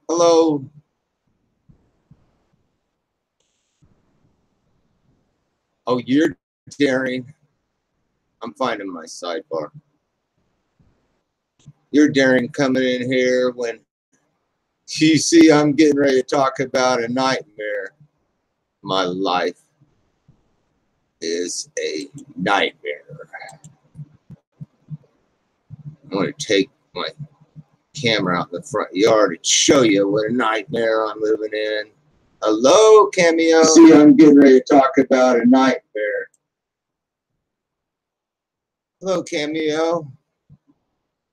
Hello. Oh, you're daring. I'm finding my sidebar. You're daring coming in here when you see I'm getting ready to talk about a nightmare. My life is a nightmare. I'm going to take my camera out in the front yard and show you what a nightmare I'm living in. Hello, Cameo. See, I'm getting ready to talk about a nightmare. Hello, Cameo.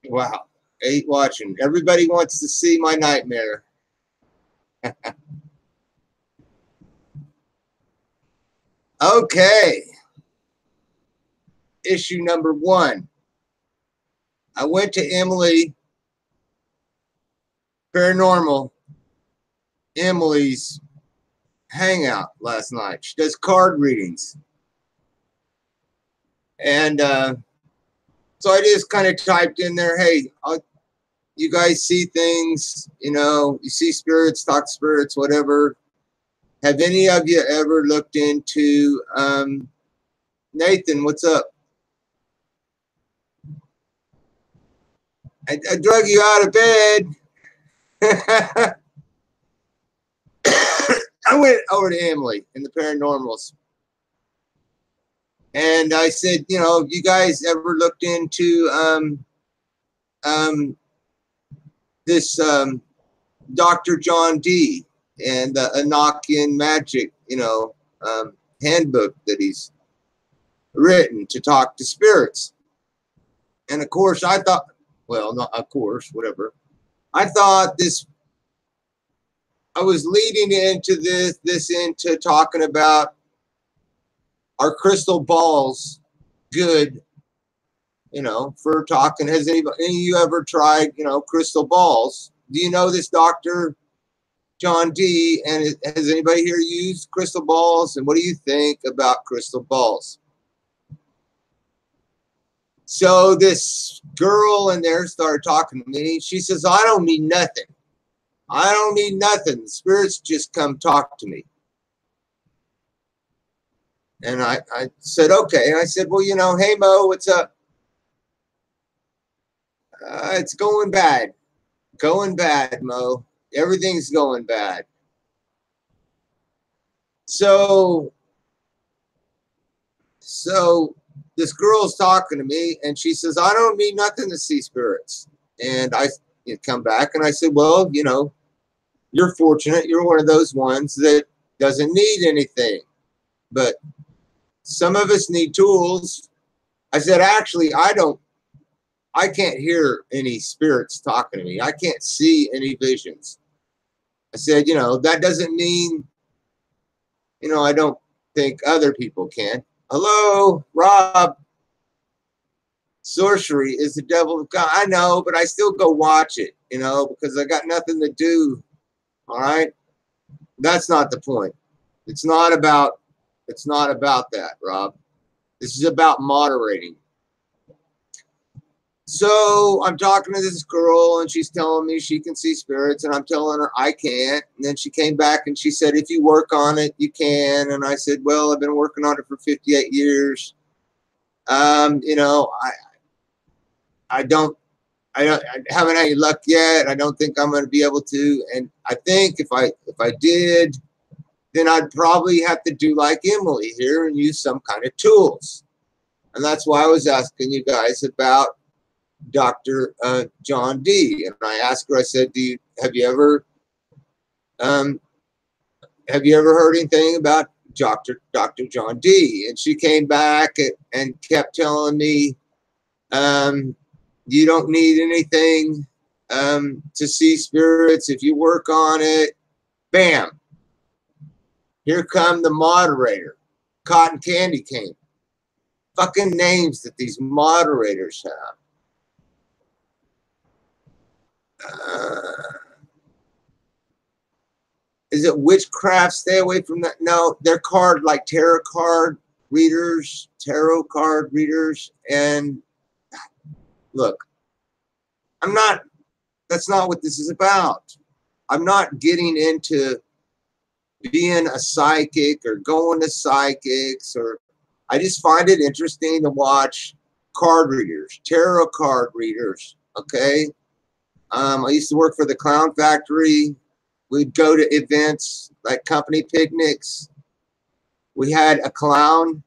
Wow. 8 watching. Everybody wants to see my nightmare. Okay. Issue number 1. I went to Emily Paranormal, Emily's hangout last night. She does card readings. And so I just kind of typed in there, hey, you guys see things, you see spirits, talk spirits, whatever. Have any of you ever looked into, Nathan, what's up? I drug you out of bed. I went over to Emily in the Paranormals. And I said, you guys ever looked into this Dr. John Dee and the Enochian Magic, handbook that he's written to talk to spirits? And of course, I thought, well, not of course, whatever. I thought I was leading into this into talking about, are crystal balls good, for talking? Has any of you ever tried, crystal balls? Do you know this Dr. John Dee? And has anybody here used crystal balls? And what do you think about crystal balls? So this girl in there started talking to me. She says, I don't need nothing. I don't need nothing. The spirits just come talk to me. And I said, okay. And I said, well, hey, Mo, what's up? It's going bad. Going bad, Mo. Everything's going bad. So this girl's talking to me, and she says, I don't need nothing to see spirits. And I come back, and I said, well, you're fortunate. You're one of those ones that doesn't need anything. But some of us need tools. I said, actually, I can't hear any spirits talking to me. I can't see any visions. I said, that doesn't mean, I don't think other people can. Hello, Rob. Sorcery is the devil of God. I know, but I still go watch it, because I got nothing to do. All right. That's not the point. It's not about that, Rob. This is about moderating. So I'm talking to this girl, and she's telling me she can see spirits, and I'm telling her I can't. And then she came back and she said, if you work on it, you can. And I said, well, I've been working on it for 58 years. I haven't had any luck yet. I don't think I'm going to be able to. And I think if I did, then I'd probably have to do like Emily here and use some kind of tools. And that's why I was asking you guys about Dr. John Dee. And I asked her, I said, have you ever heard anything about Dr. John Dee? And she came back and kept telling me, you don't need anything to see spirits if you work on it. Bam. Here come the moderator. Cotton Candy came. Fucking names that these moderators have. Is it witchcraft? Stay away from that. No, they're tarot card readers. And look, I'm not That's not what this is about. I'm not getting into being a psychic or going to psychics, or I just find it interesting to watch card readers, tarot card readers. Okay. I used to work for the Clown Factory. We'd go to events like company picnics. We had a clown.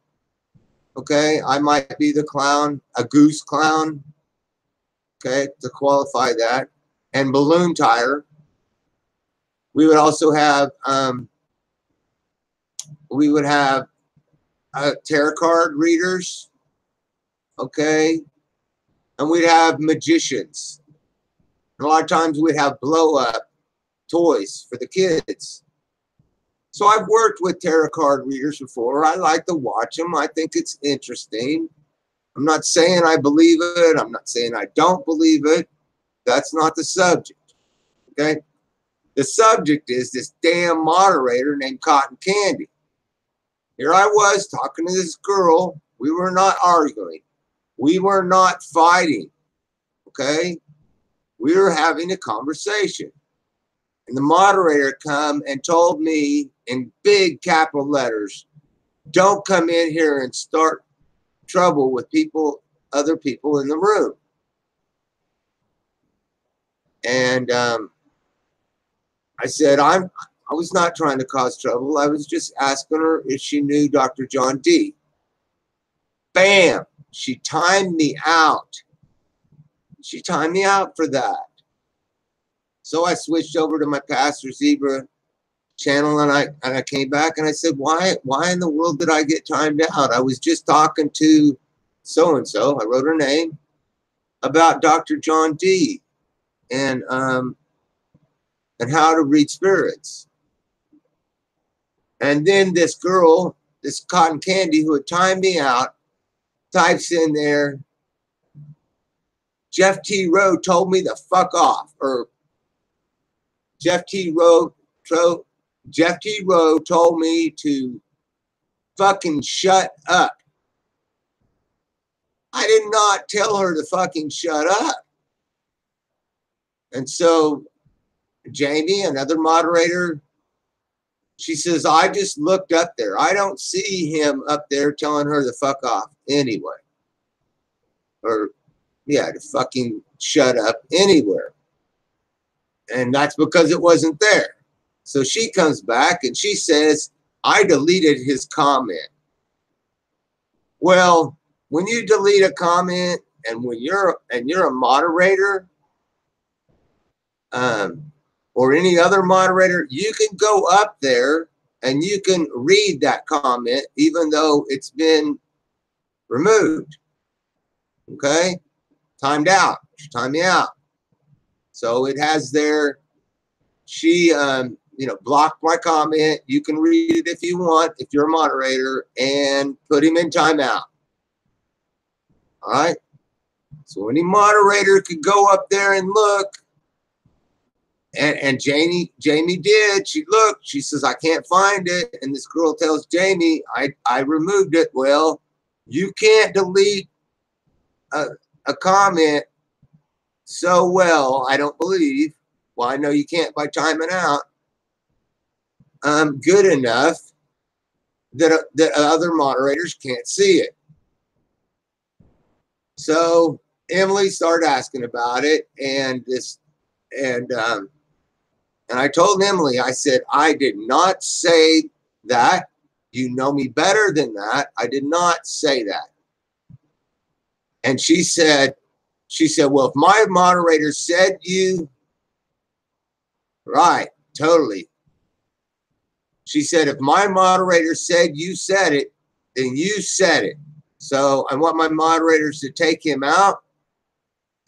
Okay. I might be the clown, a goose clown. Okay. To qualify that. And balloon tire. We would also have, tarot card readers. Okay. And we'd have magicians. And a lot of times we'd have blow up toys for the kids. So I've worked with tarot card readers before. I like to watch them. I think it's interesting. I'm not saying I believe it. I'm not saying I don't believe it. That's not the subject. Okay. The subject is this damn moderator named Cotton Candy. Here I was talking to this girl. We were not arguing. We were not fighting. Okay. We were having a conversation. And the moderator come and told me in big capital letters, don't come in here and start trouble with people, other people in the room. And I said, I was not trying to cause trouble. I was just asking her if she knew Dr. John D. Bam! She timed me out. She timed me out for that. So I switched over to my Pastor Zebra channel, and I came back and I said, why in the world did I get timed out? I was just talking to so-and-so, I wrote her name, about Dr. John D. and how to read spirits. And then this girl, this Cotton Candy, who had timed me out, types in there, Jeff T. Rowe told me to fuck off, or Jeff T. Rowe told me to fucking shut up. I did not tell her to fucking shut up. And so Jamie, another moderator, she says, I just looked up there. I don't see him up there telling her to fuck off anyway. Or, yeah, to fucking shut up anywhere. And that's because it wasn't there. So she comes back and she says, I deleted his comment. Well, when you delete a comment and when you're a moderator, or any other moderator, you can go up there and you can read that comment even though it's been removed. Okay? Timed out. She timed me out. So it has there, she blocked my comment. You can read it if you want, if you're a moderator, and put him in timeout. All right? So any moderator could go up there and look. And Jamie did. She looked. She says, I can't find it. And this girl tells Jamie, I removed it. Well, you can't delete a comment so well, I don't believe. Well, I know you can't by timing out. Good enough that other moderators can't see it. So Emily started asking about it, and I told Emily, I said, I did not say that. You know me better than that. I did not say that. And she said, well, if my moderator said you, right, totally. She said, if my moderator said you said it, then you said it. So I want my moderators to take him out.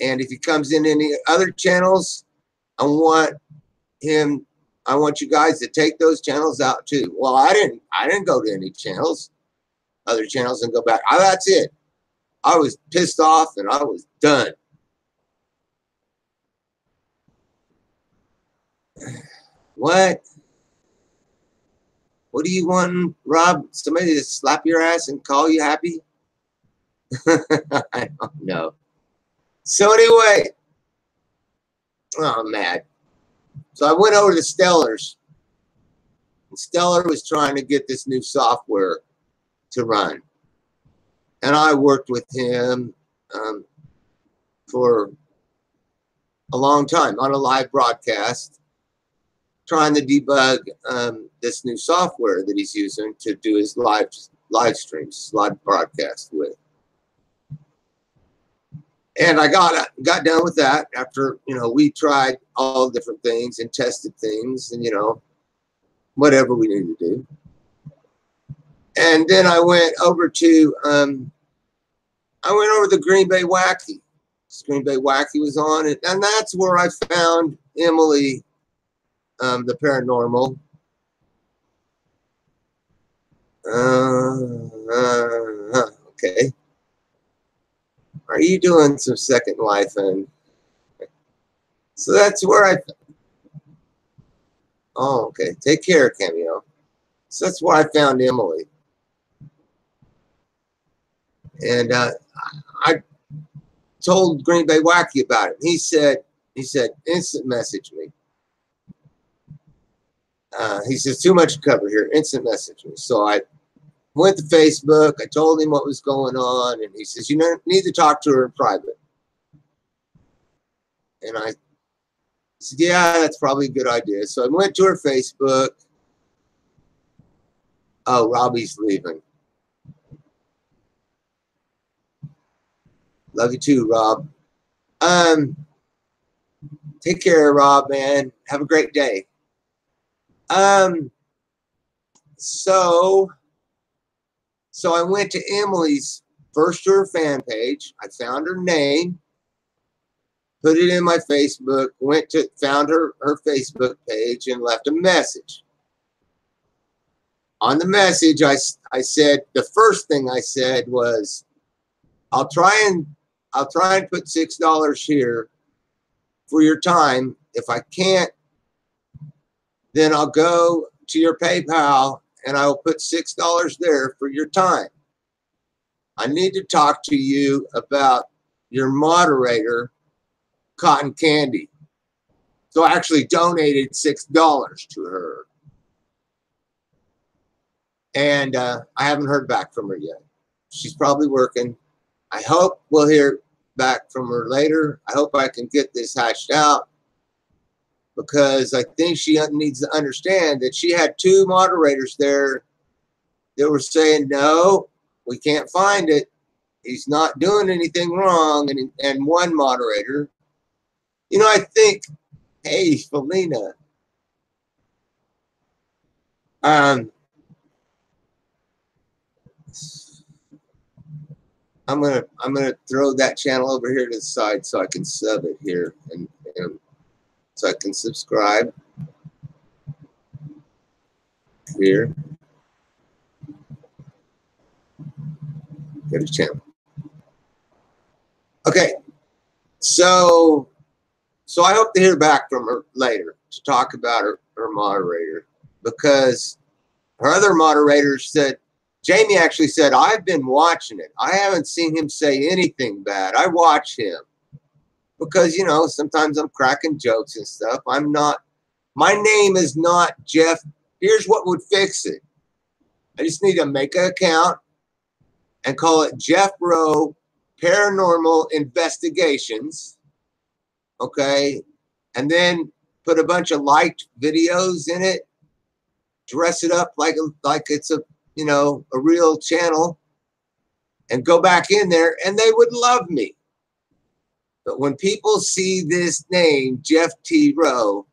And if he comes in any other channels, I want you guys to take those channels out too. Well, I didn't go to any channels, other channels, and go back. That's it. I was pissed off and I was done. What? What do you want, Rob? Somebody to slap your ass and call you happy? I don't know. So anyway, Oh, I'm mad. So I went over to Stellar's. And Stellar was trying to get this new software to run. And I worked with him for a long time on a live broadcast, trying to debug this new software that he's using to do his live streams, live broadcast with. And I got done with that after, we tried all different things and tested things and, whatever we needed to do. And then I went over to the Green Bay Wacky. Green Bay Wacky was on it, and that's where I found Emily, the paranormal. Okay. Are you doing some Second Life? And so that's where oh, okay. Take care, Cameo. So that's where I found Emily. And I told Green Bay Wacky about it. He said, instant message me. He says, too much to cover here. Instant message me. So I went to Facebook. I told him what was going on. And he says, you need to talk to her in private. And I said, yeah, that's probably a good idea. So I went to her Facebook. Oh, Robbie's leaving. Love you too, Rob. Take care, Rob, man. Have a great day. So I went to Emily's, first to her fan page. I found her name, put it in my Facebook, found her Facebook page and left a message. On the message, I said, the first thing I said was, I'll try and put $6 here for your time. If I can't, then I'll go to your PayPal and I will put $6 there for your time. I need to talk to you about your moderator, Cotton Candy. So I actually donated $6 to her. And I haven't heard back from her yet. She's probably working. I hope we'll hear back from her later. I hope I can get this hashed out, because I think she needs to understand that she had two moderators there that were saying, no, we can't find it. He's not doing anything wrong. And one moderator, I think, hey, Felina, I'm gonna throw that channel over here to the side so I can sub it here and so I can subscribe here. Go to channel. Okay, so I hope to hear back from her later to talk about her moderator, because her other moderator said, Jamie actually said, I've been watching it. I haven't seen him say anything bad. I watch him because, sometimes I'm cracking jokes and stuff. My name is not Jeff. Here's what would fix it. I just need to make an account and call it Jeff Rowe Paranormal Investigations. Okay. And then put a bunch of liked videos in it, dress it up like it's a real channel, and go back in there, and they would love me. But when people see this name, Jeff T. Rowe,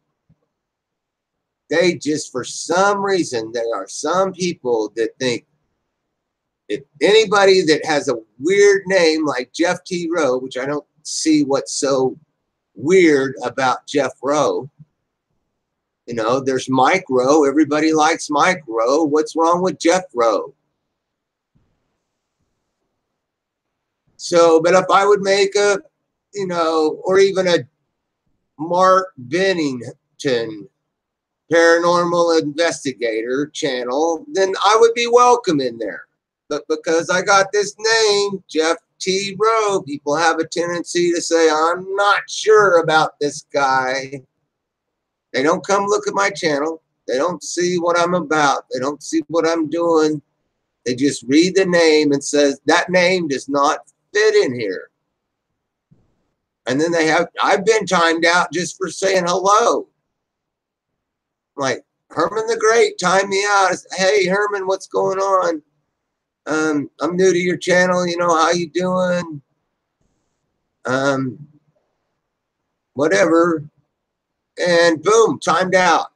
they just, for some reason, there are some people that think if anybody that has a weird name like Jeff T. Rowe, which I don't see what's so weird about Jeff Rowe. There's Mike Rowe. Everybody likes Mike Rowe. What's wrong with Jeff Rowe? So, but if I would make a, or even a Mark Bennington Paranormal Investigator channel, then I would be welcome in there. But because I got this name, Jeff T. Rowe. People have a tendency to say, I'm not sure about this guy. They don't come look at my channel. They don't see what I'm about. They don't see what I'm doing. They just read the name and says, that name does not fit in here. And then I've been timed out just for saying hello. Like, Herman the Great timed me out. Hey, Herman, what's going on? I'm new to your channel. You know, how you doing? Whatever. And boom, timed out.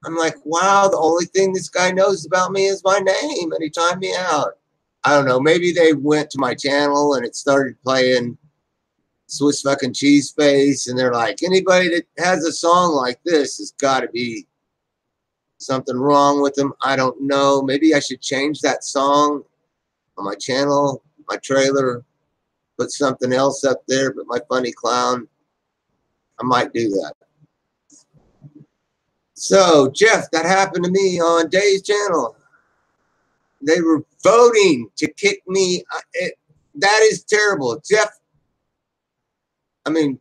I'm like, wow, the only thing this guy knows about me is my name, and he timed me out. I don't know. Maybe they went to my channel and it started playing Swiss fucking Cheese Face, and they're like, anybody that has a song like this has got to be something wrong with them. I don't know. Maybe I should change that song on my channel, my trailer, put something else up there, but my funny clown. I might do that. So, Jeff, that happened to me on Dave's channel. They were voting to kick me. That is terrible. Jeff, Dave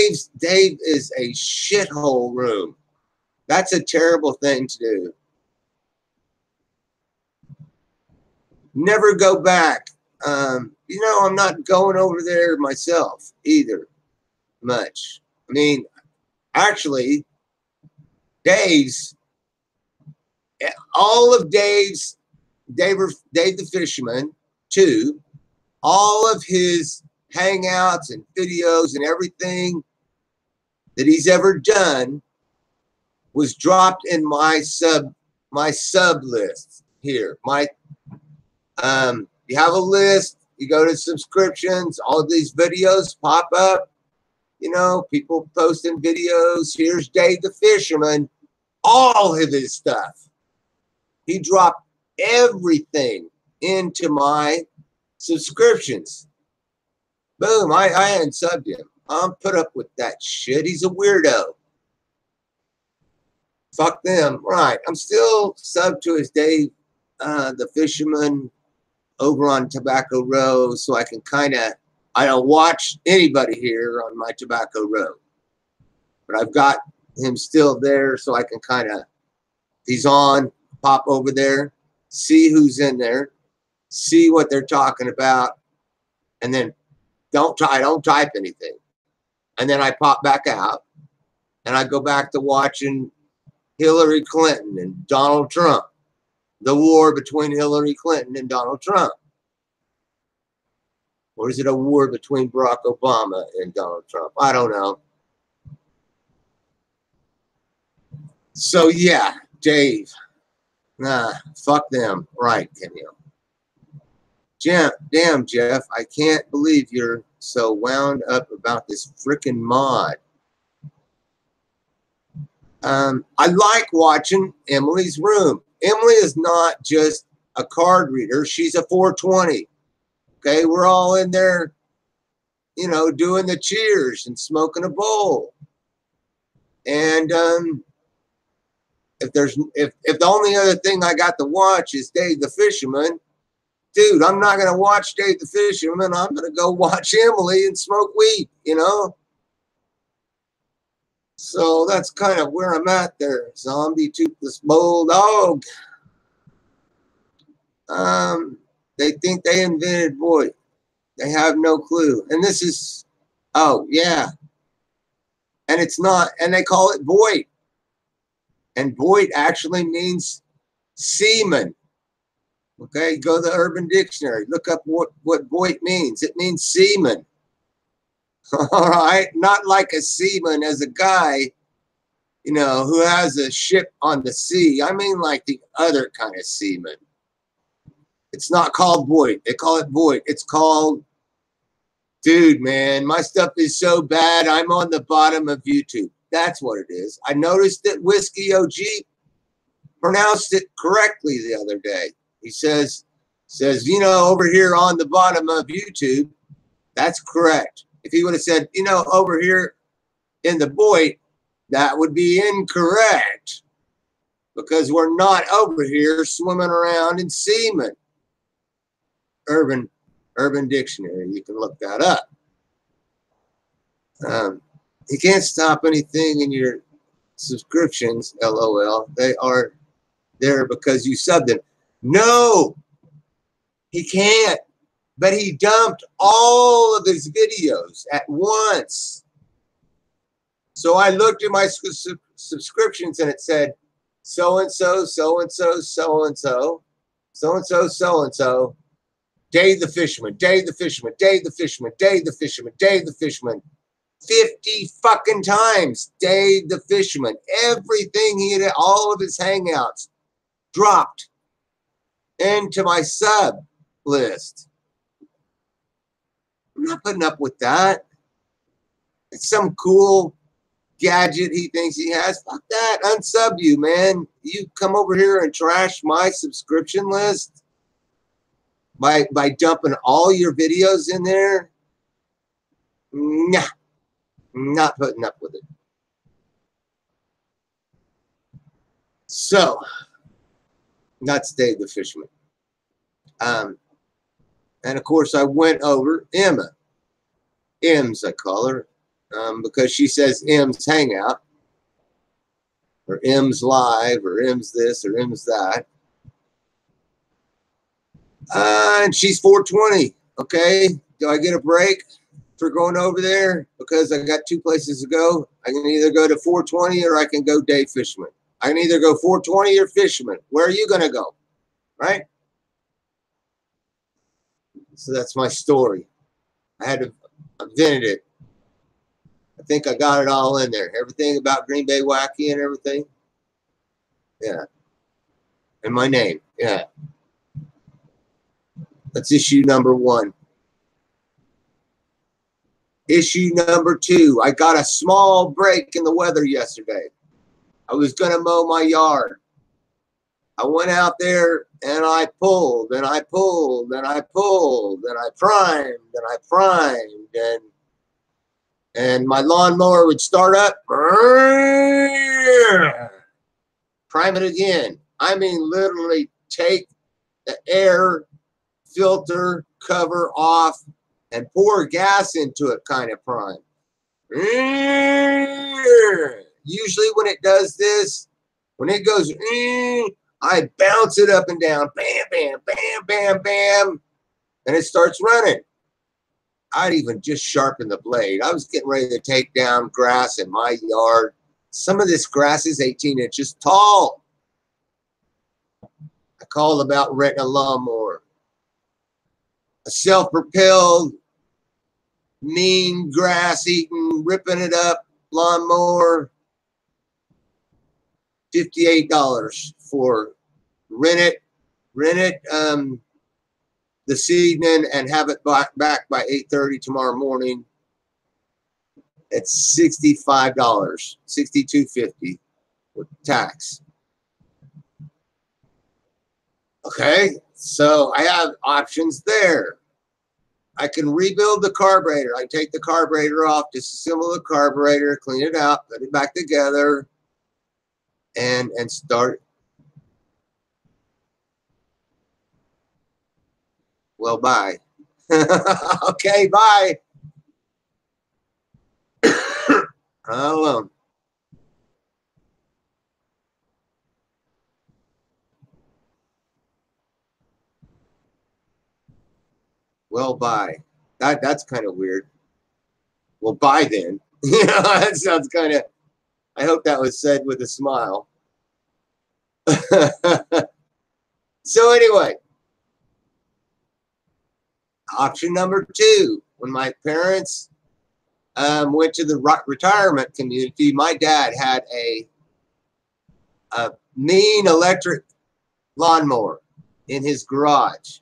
is a shithole room. That's a terrible thing to do. Never go back. You know, I'm not going over there myself either much. I mean, actually, all of Dave the Fisherman, too, all of his hangouts and videos and everything that he's ever done was dropped in my sub list here. You have a list, you go to subscriptions, all of these videos pop up, you know, people posting videos. Here's Dave the Fisherman, all of his stuff. He dropped everything into my subscriptions. Boom, I unsubbed him. I'm put up with that shit. He's a weirdo. Fuck them. Right, I'm still subbed to his Dave the Fisherman over on Tobacco Row, so I can I don't watch anybody here on my Tobacco Row. But I've got him still there, so I can if he's on, pop over there, see who's in there, see what they're talking about, and then I don't type anything. And then I pop back out, and I go back to watching Hillary Clinton and Donald Trump, the war between Hillary Clinton and Donald Trump. Or is it a war between Barack Obama and Donald Trump? I don't know. So, yeah, Dave. Nah, fuck them. Right, Kenyo. Damn, Jeff, I can't believe you're so wound up about this freaking mod. I like watching Emily's room. Emily is not just a card reader. She's a 420. Okay, we're all in there, you know, doing the cheers and smoking a bowl. And if the only other thing I got to watch is Dave the Fisherman, dude, I'm not going to watch Dave the Fisherman. I'm going to go watch Emily and smoke weed, you know? So that's kind of where I'm at there. Zombie toothless bulldog. They think they invented Voight. They have no clue. And this is, oh, yeah. And it's not, and they call it Voight. And Voight actually means semen. Okay, go to the Urban Dictionary. Look up what Voight means. It means semen. All right, not like a seaman as a guy, you know, who has a ship on the sea. I mean like the other kind of seaman. It's not called Voight. They call it Voight. It's called, dude, man, my stuff is so bad, I'm on the bottom of YouTube. That's what it is. I noticed that Whiskey OG pronounced it correctly the other day. He says, you know, over here on the bottom of YouTube, that's correct. If he would have said, you know, over here in the Voight, that would be incorrect because we're not over here swimming around in semen. Urban Dictionary. You can look that up. You can't stop anything in your subscriptions, LOL. They are there because you subbed them. No, he can't. But he dumped all of his videos at once. So I looked at my subscriptions and it said, so-and-so, so-and-so, so-and-so, so-and-so, so-and-so, Dave the Fisherman, Dave the Fisherman, Dave the Fisherman, Dave the Fisherman, Dave the Fisherman. 50 fucking times, Dave the Fisherman. Everything he had, all of his hangouts dropped into my sub list. I'm not putting up with that. It's some cool gadget he thinks he has. Fuck that. Unsub you, man. You come over here and trash my subscription list by dumping all your videos in there. Nah. Not putting up with it. So, that's Dave the Fisherman. And of course, I went over Emma. M's, I call her, because she says M's Hangout, or M's Live, or M's this, or M's that. And she's 420. Okay, do I get a break for going over there? Because I got two places to go. I can either go to 420 or I can go Dave Fisherman. I can either go 420 or Fisherman. Where are you going to go? Right? So that's my story. I invented it. I think I got it all in there. Everything about Green Bay Wacky and everything. Yeah. And my name. Yeah. That's issue number 1. Issue number 2. I got a small break in the weather yesterday. I was going to mow my yard. I went out there and I pulled and I pulled and I pulled and I primed and I primed and my lawnmower would start up. Prime it again. I mean, literally take the air filter cover off and pour gas into it kind of prime. Usually when it does this, when it goes, I bounce it up and down, bam, bam, bam, bam, bam, and it starts running. I'd even just sharpen the blade. I was getting ready to take down grass in my yard. Some of this grass is 18 inches tall. I called about renting a lawnmower. A self-propelled, mean, grass-eating, ripping it up lawnmower. $58 for rent it this evening and have it back by 8:30 tomorrow morning. It's $65, $62.50 with tax. Okay, so I have options there. I can rebuild the carburetor. I take the carburetor off, disassemble the carburetor, clean it out, put it back together, and start. Well, bye. Okay, bye. Hello. Well, bye. That's kind of weird. Well, bye then. That sounds kind of. I hope that was said with a smile. So anyway, option number 2. When my parents went to the retirement community, my dad had a mean electric lawnmower in his garage.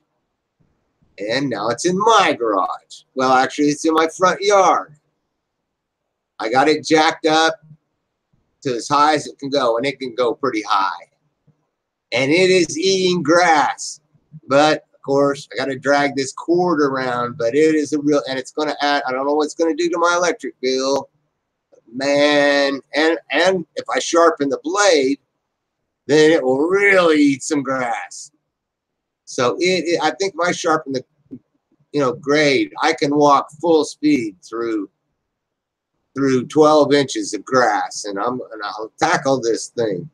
And now it's in my garage. Well, actually, it's in my front yard. I got it jacked up to as high as it can go, and it can go pretty high. And it is eating grass. But, of course, I got to drag this cord around, but it is a real, and it's going to add, I don't know what it's going to do to my electric bill. Man, and if I sharpen the blade, then it will really eat some grass. So I think if I sharpen grade. I can walk full speed through 12 inches of grass, and I'll tackle this thing.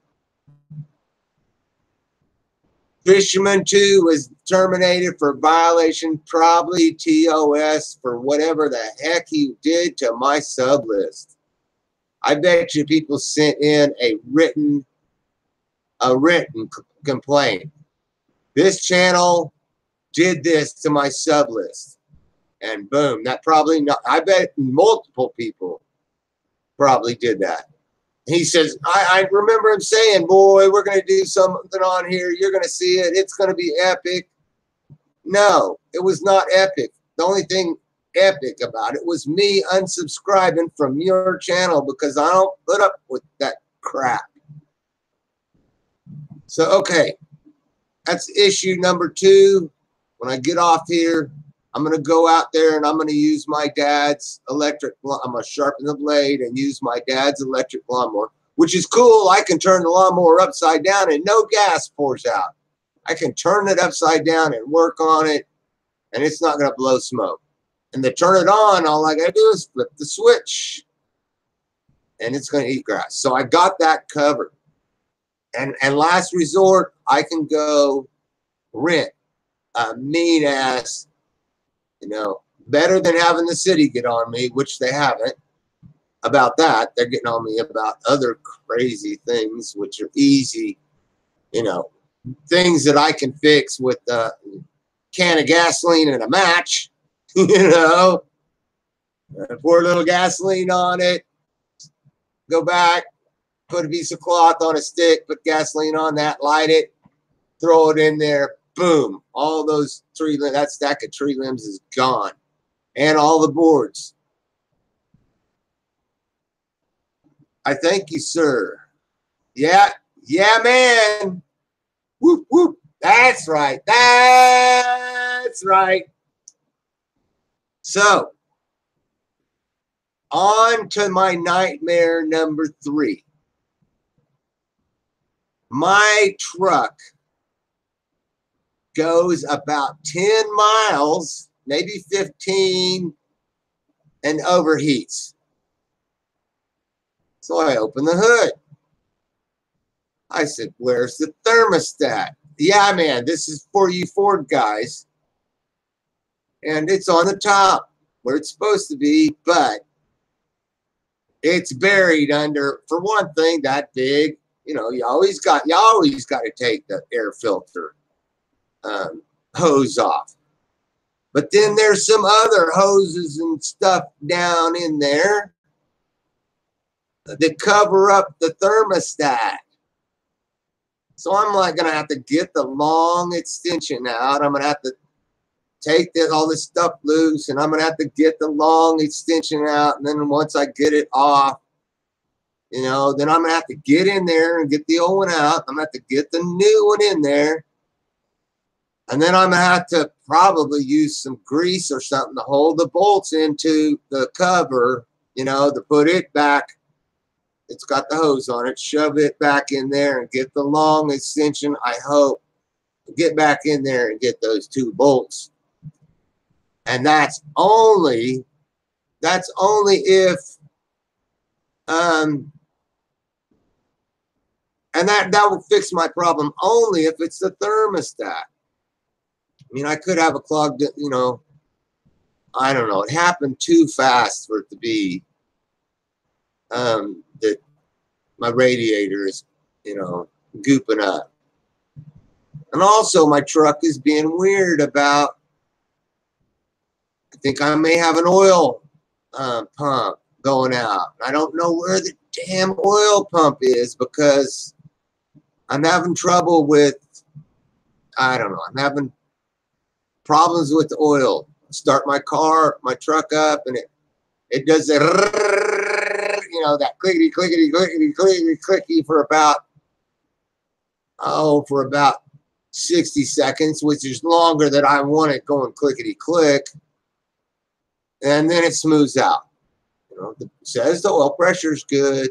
Fisherman 2 was terminated for violation, probably TOS, for whatever the heck he did to my sub list. I bet you people sent in a written complaint. This channel did this to my sub list, and boom, that probably not. I bet multiple people probably did that. He says, I remember him saying, boy, we're going to do something on here. You're going to see it. It's going to be epic. No, it was not epic. The only thing epic about it was me unsubscribing from your channel because I don't put up with that crap. So, okay, that's issue number 2. When I get off here, I'm going to go out there and I'm going to use my dad's electric. I'm going to sharpen the blade and use my dad's electric lawnmower, which is cool. I can turn the lawnmower upside down and no gas pours out. I can turn it upside down and work on it, and it's not going to blow smoke. And to turn it on, all I got to do is flip the switch, and it's going to eat grass. So I got that covered. And last resort, I can go rent a mean-ass, better than having the city get on me, which they haven't about that. They're getting on me about other crazy things, which are easy, things that I can fix with a can of gasoline and a match, pour a little gasoline on it, go back, put a piece of cloth on a stick, put gasoline on that, light it, throw it in there, boom, all those that stack of tree limbs is gone. And all the boards. I thank you, sir. Yeah, man. Whoop, whoop. That's right. That's right. So, on to my nightmare number 3. My truck goes about 10 miles, maybe 15, and overheats. So I open the hood. I said, where's the thermostat? Yeah, man, this is for you Ford guys. And it's on the top where it's supposed to be, but it's buried under, for one thing, that big. You always got to take the air filter hose off. But then there's some other hoses and stuff down in there that cover up the thermostat. So I'm like going to have to get the long extension out. I'm going to have to take all this stuff loose, and I'm going to have to get the long extension out. And then once I get it off, then I'm going to have to get in there and get the old one out. I'm going to have to get the new one in there. And then I'm going to have to probably use some grease or something to hold the bolts into the cover, to put it back. It's got the hose on it. Shove it back in there and get the long extension. I hope get back in there and get those 2 bolts. And that's only if, and that will fix my problem only if it's the thermostat. I mean, I could have a clogged, I don't know. It happened too fast for it to be that my radiator is, gooping up. And also my truck is being weird about, I think I may have an oil pump going out. I don't know where the damn oil pump is because I'm having trouble with, I don't know, I'm having problems with the oil. Start my truck up, and it does that, that clickety, clickety, clickety, clickety, clicky for about 60 seconds, which is longer than I want it going clickety click. And then it smooths out. It says the oil pressure is good,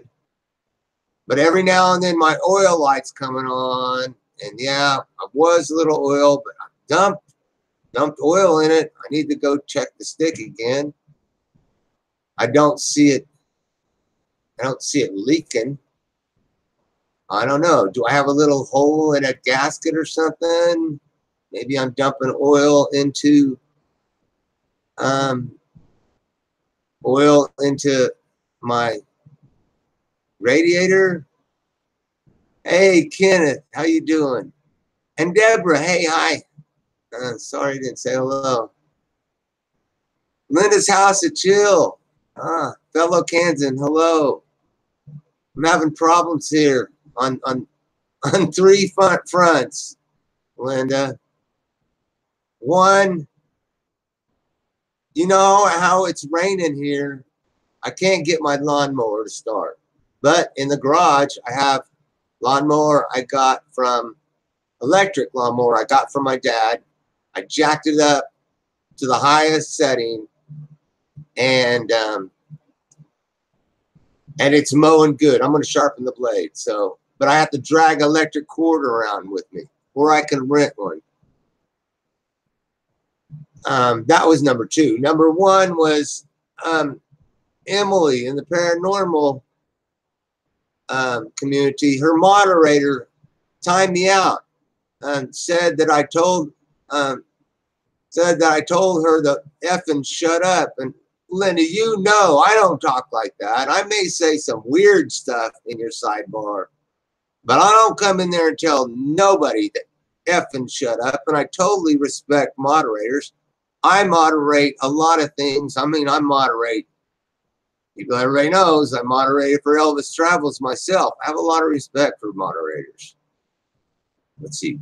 but every now and then my oil light's coming on, and yeah, I was a little oil, but I dumped Dumped oil in it. I need to go check the stick again. I don't see it. I don't see it leaking. I don't know. Do I have a little hole in a gasket or something? Maybe I'm dumping oil into my radiator. Hey, Kenneth, how you doing? And Deborah, hey, hi. Sorry I didn't say hello. Linda's house at Chill. Fellow Kansan, hello. I'm having problems here on three fronts, Linda. One, you know how it's raining here. I can't get my lawnmower to start. But in the garage, I have lawnmower I got from electric lawnmower I got from my dad. I jacked it up to the highest setting, and it's mowing good. I'm going to sharpen the blade. So, but I have to drag electric cord around with me, or I can rent one. That was number two. Number one was Emily in the paranormal community. Her moderator timed me out and said that I told her to effing shut up. And Linda, you know I don't talk like that. I may say some weird stuff in your sidebar, but I don't come in there and tell nobody to effing shut up. And I totally respect moderators. I moderate a lot of things. I mean, I moderate. People everybody knows I moderated for Elvis Travels myself. I have a lot of respect for moderators. Let's see.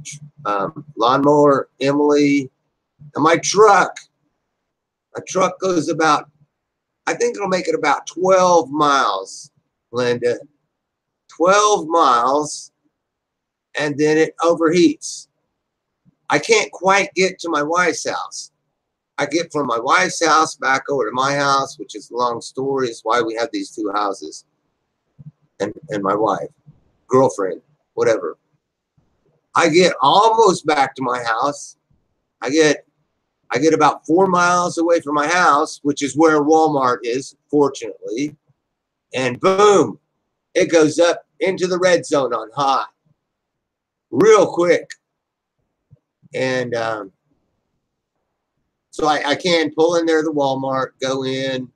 Lawnmower, Emily, and my truck. My truck goes about, I think it'll make it about 12 miles, Linda. 12 miles, and then it overheats. I can't quite get to my wife's house. I get from my wife's house back over to my house, which is a long story. It's why we have these two houses. And my wife, girlfriend, whatever. I get almost back to my house. I get about 4 miles away from my house, which is where Walmart is, fortunately. And boom, it goes up into the red zone on high real quick. And so I can pull in there to Walmart, go in,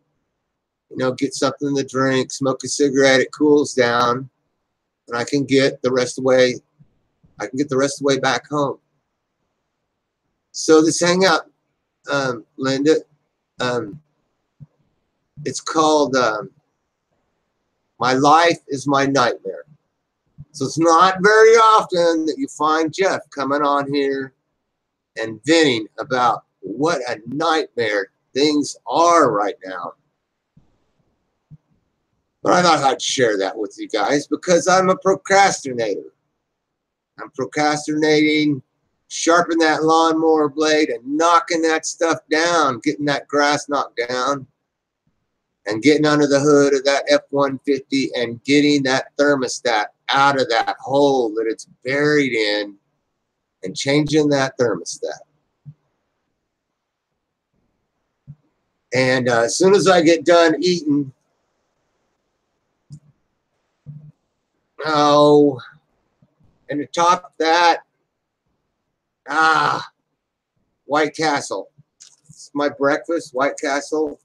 you know, get something to drink, smoke a cigarette, it cools down, and I can get the rest of the way. I can get the rest of the way back home. So this hangout, Linda, it's called My Life is My Nightmare. So it's not very often that you find Jeff coming on here and venting about what a nightmare things are right now. But I thought I'd share that with you guys because I'm a procrastinator. I'm procrastinating, sharpening that lawnmower blade and knocking that stuff down, getting that grass knocked down, and getting under the hood of that F-150 and getting that thermostat out of that hole that it's buried in and changing that thermostat. And as soon as I get done eating, and to top that, White Castle. It's my breakfast, White Castle.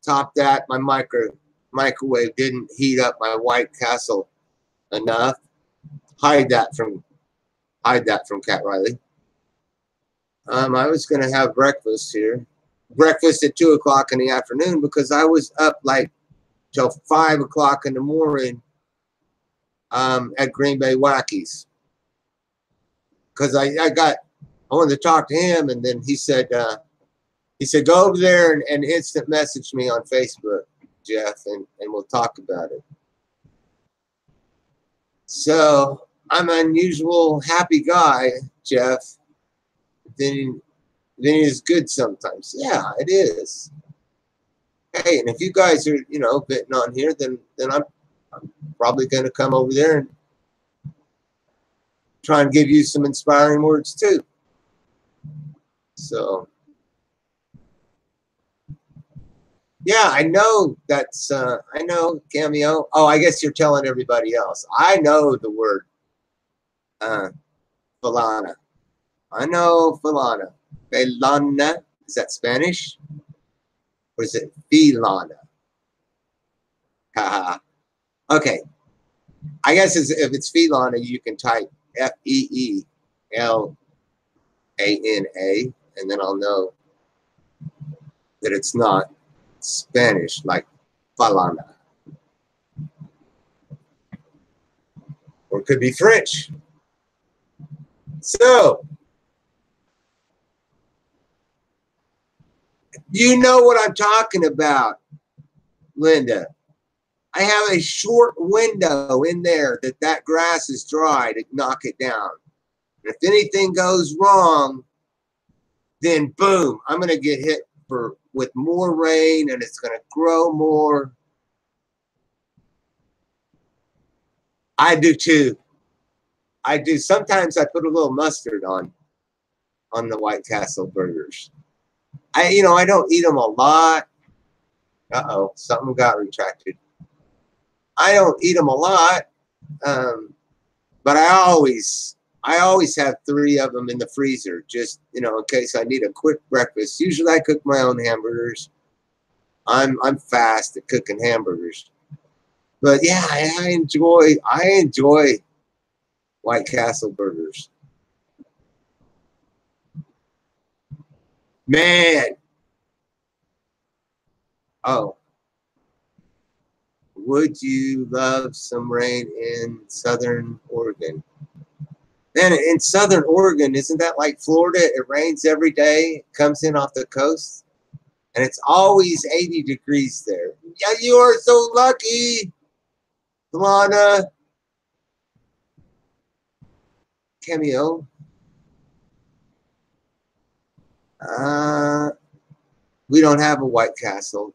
Top that, my microwave didn't heat up my White Castle enough. Hide that from Cat Riley. I was going to have breakfast here. Breakfast at 2 o'clock in the afternoon because I was up like till 5 o'clock in the morning at Green Bay Wackies. Because I wanted to talk to him, and then he said go over there and instant message me on Facebook, Jeff, and we'll talk about it. So I'm an unusual happy guy, Jeff. Then it's good sometimes. Yeah, it is. Hey, and if you guys are, you know, betting on here, then I'm probably going to come over there and try and give you some inspiring words too. So, yeah, I know that's, I know Cameo. Oh, I guess you're telling everybody else. I know the word Falana. I know Falana. Felana. Is that Spanish? Or is it Filana? Haha. Okay. I guess if it's Filana, you can type Feelana, and then I'll know that it's not Spanish like Falana. Or it could be French. So, you know what I'm talking about, Linda. I have a short window in there that grass is dry to knock it down. And if anything goes wrong, then boom, I'm going to get hit with more rain and it's going to grow more. I do too. I do. Sometimes I put a little mustard on the White Castle burgers. I don't eat them a lot. Uh-oh, something got retracted. I don't eat them a lot, but I always have 3 of them in the freezer, just in case I need a quick breakfast. Usually, I cook my own hamburgers. I'm fast at cooking hamburgers, but yeah, I enjoy White Castle burgers. Man, oh. Would you love some rain in Southern Oregon? Man, in Southern Oregon, isn't that like Florida? It rains every day, it comes in off the coast, and it's always 80 degrees there. Yeah, you are so lucky, Lana. Cameo. We don't have a White Castle.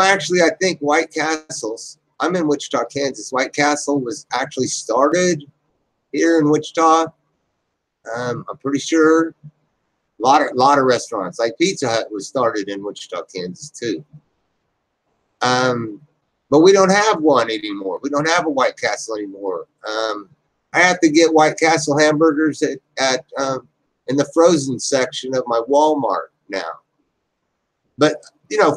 Actually, I think White Castles, I'm in Wichita, Kansas. White Castle was actually started here in Wichita. I'm pretty sure. A lot of restaurants, like Pizza Hut was started in Wichita, Kansas too. But we don't have one anymore. We don't have a White Castle anymore. I have to get White Castle hamburgers at in the frozen section of my Walmart now. But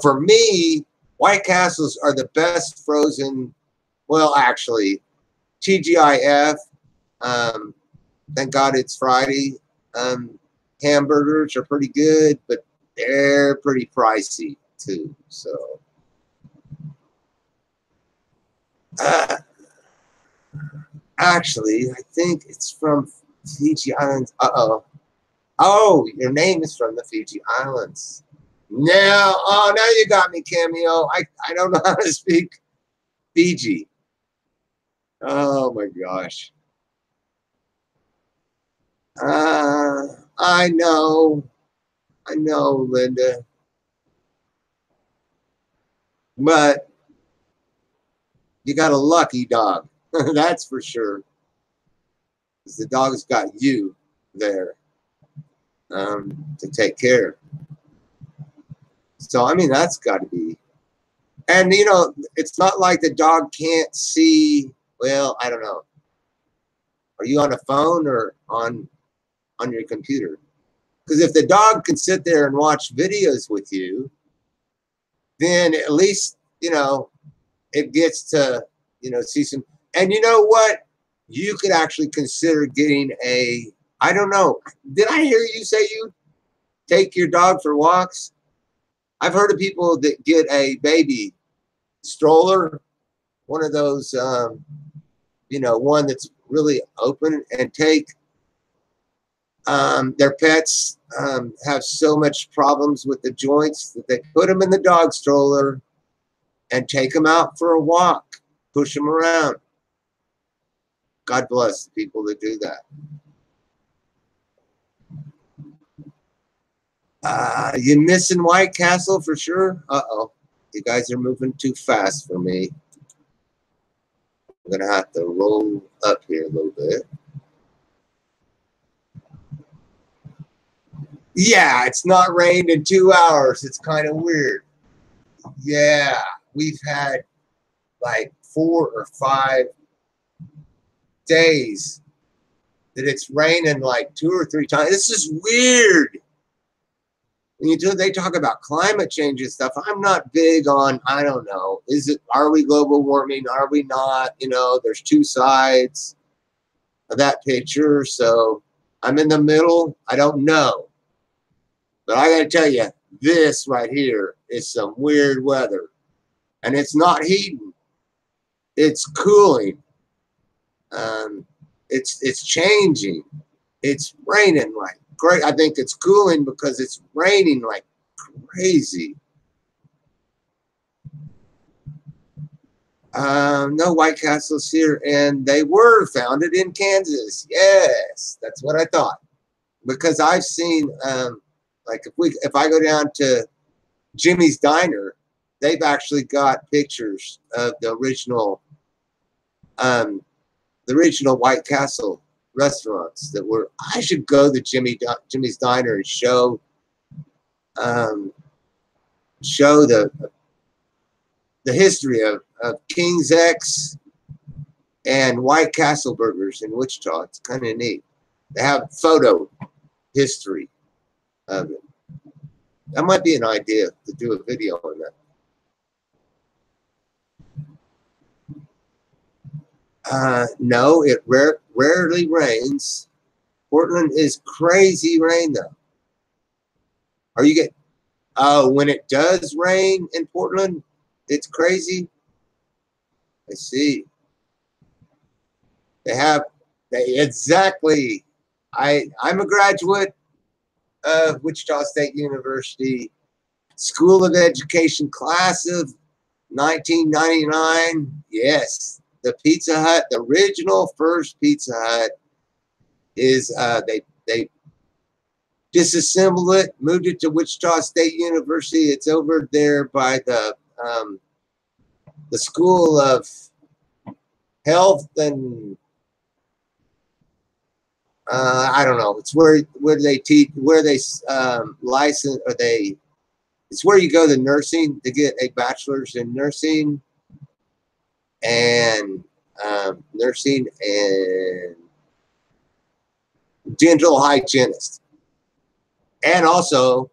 for me, White Castles are the best frozen. Well, actually, TGIF. Thank God it's Friday. Hamburgers are pretty good, but they're pretty pricey too. So, actually, I think it's from Fiji Islands. Oh, your name is from the Fiji Islands. Now you got me, Cameo. I don't know how to speak Fiji. Oh my gosh. I know, Linda, but you got a lucky dog. That's for sure. Because the dog's got you there to take care. So, I mean, that's got to be. And, it's not like the dog can't see. Well, I don't know. Are you on a phone or on your computer? Because if the dog can sit there and watch videos with you, then at least, it gets to, see some. And you know what? You could actually consider getting I don't know. Did I hear you say you take your dog for walks? I've heard of people that get a baby stroller, one of those, one that's really open, and take their pets have so much problems with the joints that they put them in the dog stroller and take them out for a walk, push them around. God bless the people that do that. You missing White Castle for sure? Uh-oh. You guys are moving too fast for me. I'm going to have to roll up here a little bit. Yeah, it's not rained in 2 hours. It's kind of weird. Yeah, we've had like 4 or 5 days that it's raining like 2 or 3 times. This is weird. They talk about climate change and stuff. I'm not big on, I don't know, are we global warming? Are we not? There's two sides of that picture. So I'm in the middle. I don't know. But I got to tell you, this right here is some weird weather. And it's not heating. It's cooling. It's changing. It's raining like great. I think it's cooling because it's raining like crazy. No White Castles here, and they were founded in Kansas. Yes, that's what I thought. Because I've seen, like if I go down to Jimmy's Diner, they've actually got pictures of the original White Castle restaurants that were. I should go to Jimmy's Diner and show the history of King's X and White Castle burgers in Wichita. It's kind of neat. They have photo history of it. That might be an idea to do a video on that. No, it rarely rains. Portland is crazy rain though. When it does rain in Portland, it's crazy. I see. Exactly. I'm a graduate of Wichita State University School of Education, class of 1999. Yes, the Pizza Hut, the original first Pizza Hut, is they disassembled it, moved it to Wichita State University. It's over there by the School of Health and I don't know. It's where they teach, where they license, or they. It's where you go to nursing to get a bachelor's in nursing and dental hygienist. And also,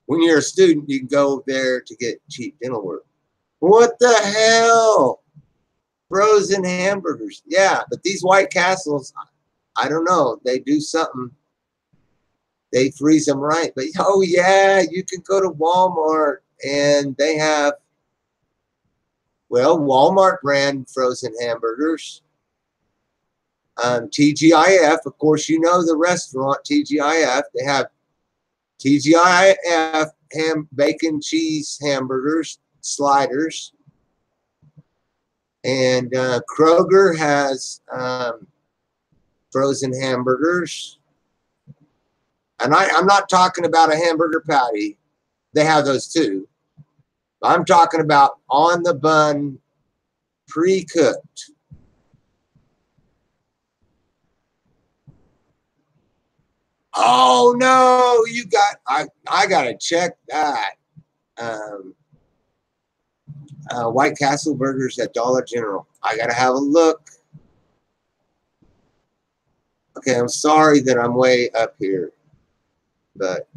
when you're a student, you can go there to get cheap dental work. What the hell? Frozen hamburgers. Yeah, but these White Castles, I don't know. They do something. They freeze them right. But, oh, yeah, you can go to Walmart, and they have, well, Walmart brand frozen hamburgers. TGIF, of course, you know the restaurant, TGIF. They have TGIF bacon cheese hamburgers, sliders. And Kroger has frozen hamburgers. And I'm not talking about a hamburger patty. They have those too. I'm talking about on the bun, pre-cooked. Oh no, I gotta check that. White Castle burgers at Dollar General. I gotta have a look. Okay, I'm sorry that I'm way up here, but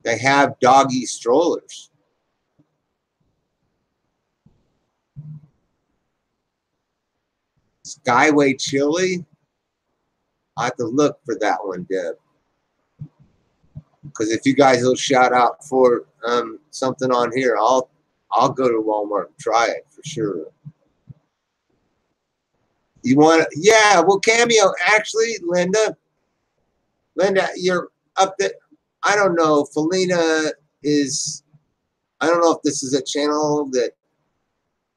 they have doggy strollers. Skyway Chili. I have to look for that one, Deb. Because if you guys will shout out for something on here, I'll go to Walmart and try it for sure. You want to? Yeah, well, Cameo. Actually, Linda, you're up there. I don't know. Felina is. I don't know if this is a channel that.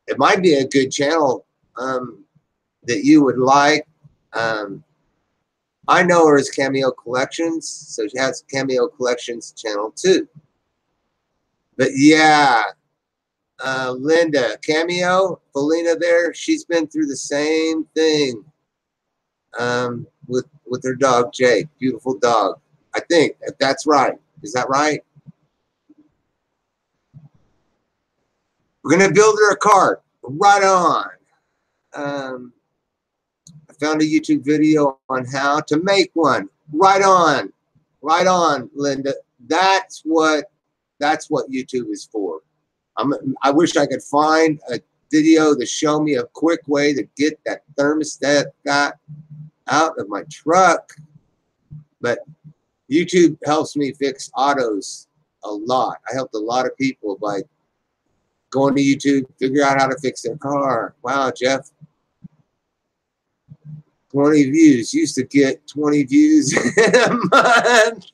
It might be a good channel that you would like. I know her as Cameo Collections, so she has Cameo Collections channel too. But yeah, Linda, Cameo, Felina there, she's been through the same thing with her dog, Jake. Beautiful dog. I think that's right. Is that right? We're going to build her a cart. Right on. I found a YouTube video on how to make one. Right on. Right on, Linda. That's what YouTube is for. I wish I could find a video to show me a quick way to get that thermostat out of my truck. But YouTube helps me fix autos a lot. I helped a lot of people by going to YouTube, figure out how to fix their car. Wow, Jeff. 20 views. Used to get 20 views in a month.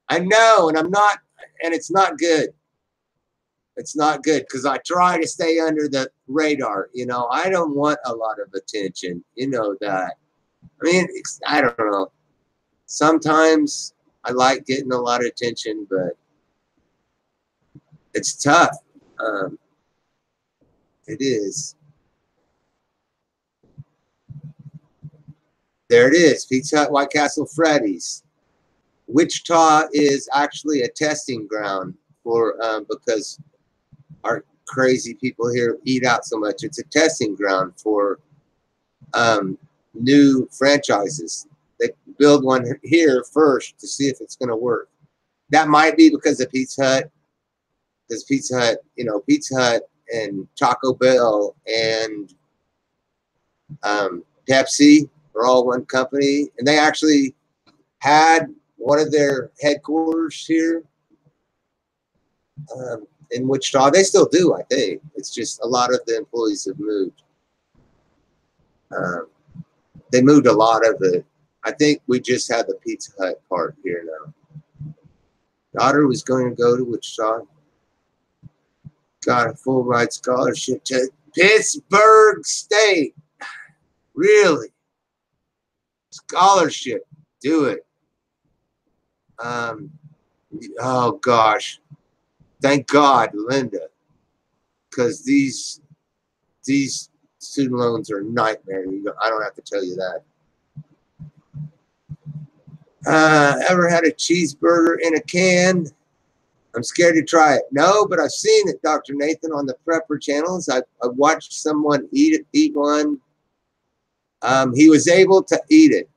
I know, and it's not good. It's not good because I try to stay under the radar. You know, I don't want a lot of attention. You know that. I mean, I don't know. Sometimes I like getting a lot of attention, but it's tough. It is. There it is. Pizza Hut, White Castle, Freddy's. Wichita is actually a testing ground for because our crazy people here eat out so much. It's a testing ground for new franchises. They build one here first to see if it's going to work. That might be because of Pizza Hut. Because Pizza Hut, you know, Pizza Hut and Taco Bell and Pepsi are all one company. And they actually had one of their headquarters here in Wichita. They still do, I think. It's just a lot of the employees have moved. They moved a lot of it. I think we just had the Pizza Hut part here now. Daughter was going to go to Wichita. Got a full ride scholarship to Pittsburgh State. Really? Scholarship. Do it. Oh gosh. Thank God, Linda. Because these student loans are a nightmare. I don't have to tell you that. Ever had a cheeseburger in a can? I'm scared to try it. No, but I've seen it, Dr. Nathan, on the prepper channels. I've watched someone eat one. He was able to eat it.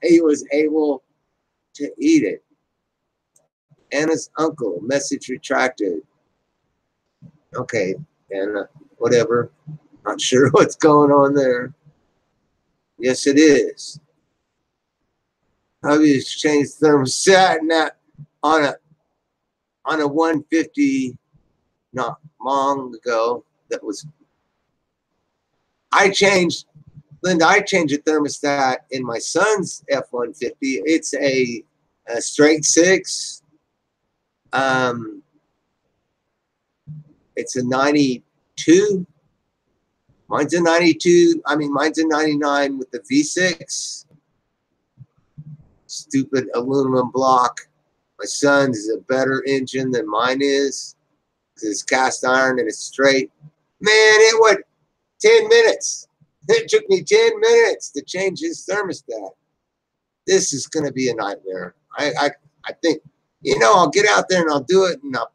He was able to eat it. Anna's uncle, message retracted. Okay, Anna, whatever. Not sure what's going on there. Yes, it is. I've exchanged thermostat now on a 150 not long ago. That was Linda, I changed a thermostat in my son's F-150. It's a straight 6. It's a 92. Mine's a 92. I mean, mine's a 99 with the V6. Stupid aluminum block. My son's is a better engine than mine is. It's cast iron and it's straight. Man, it went 10 minutes. It took me 10 minutes to change his thermostat. This is going to be a nightmare. I think, you know, I'll get out there and I'll do it, and I'll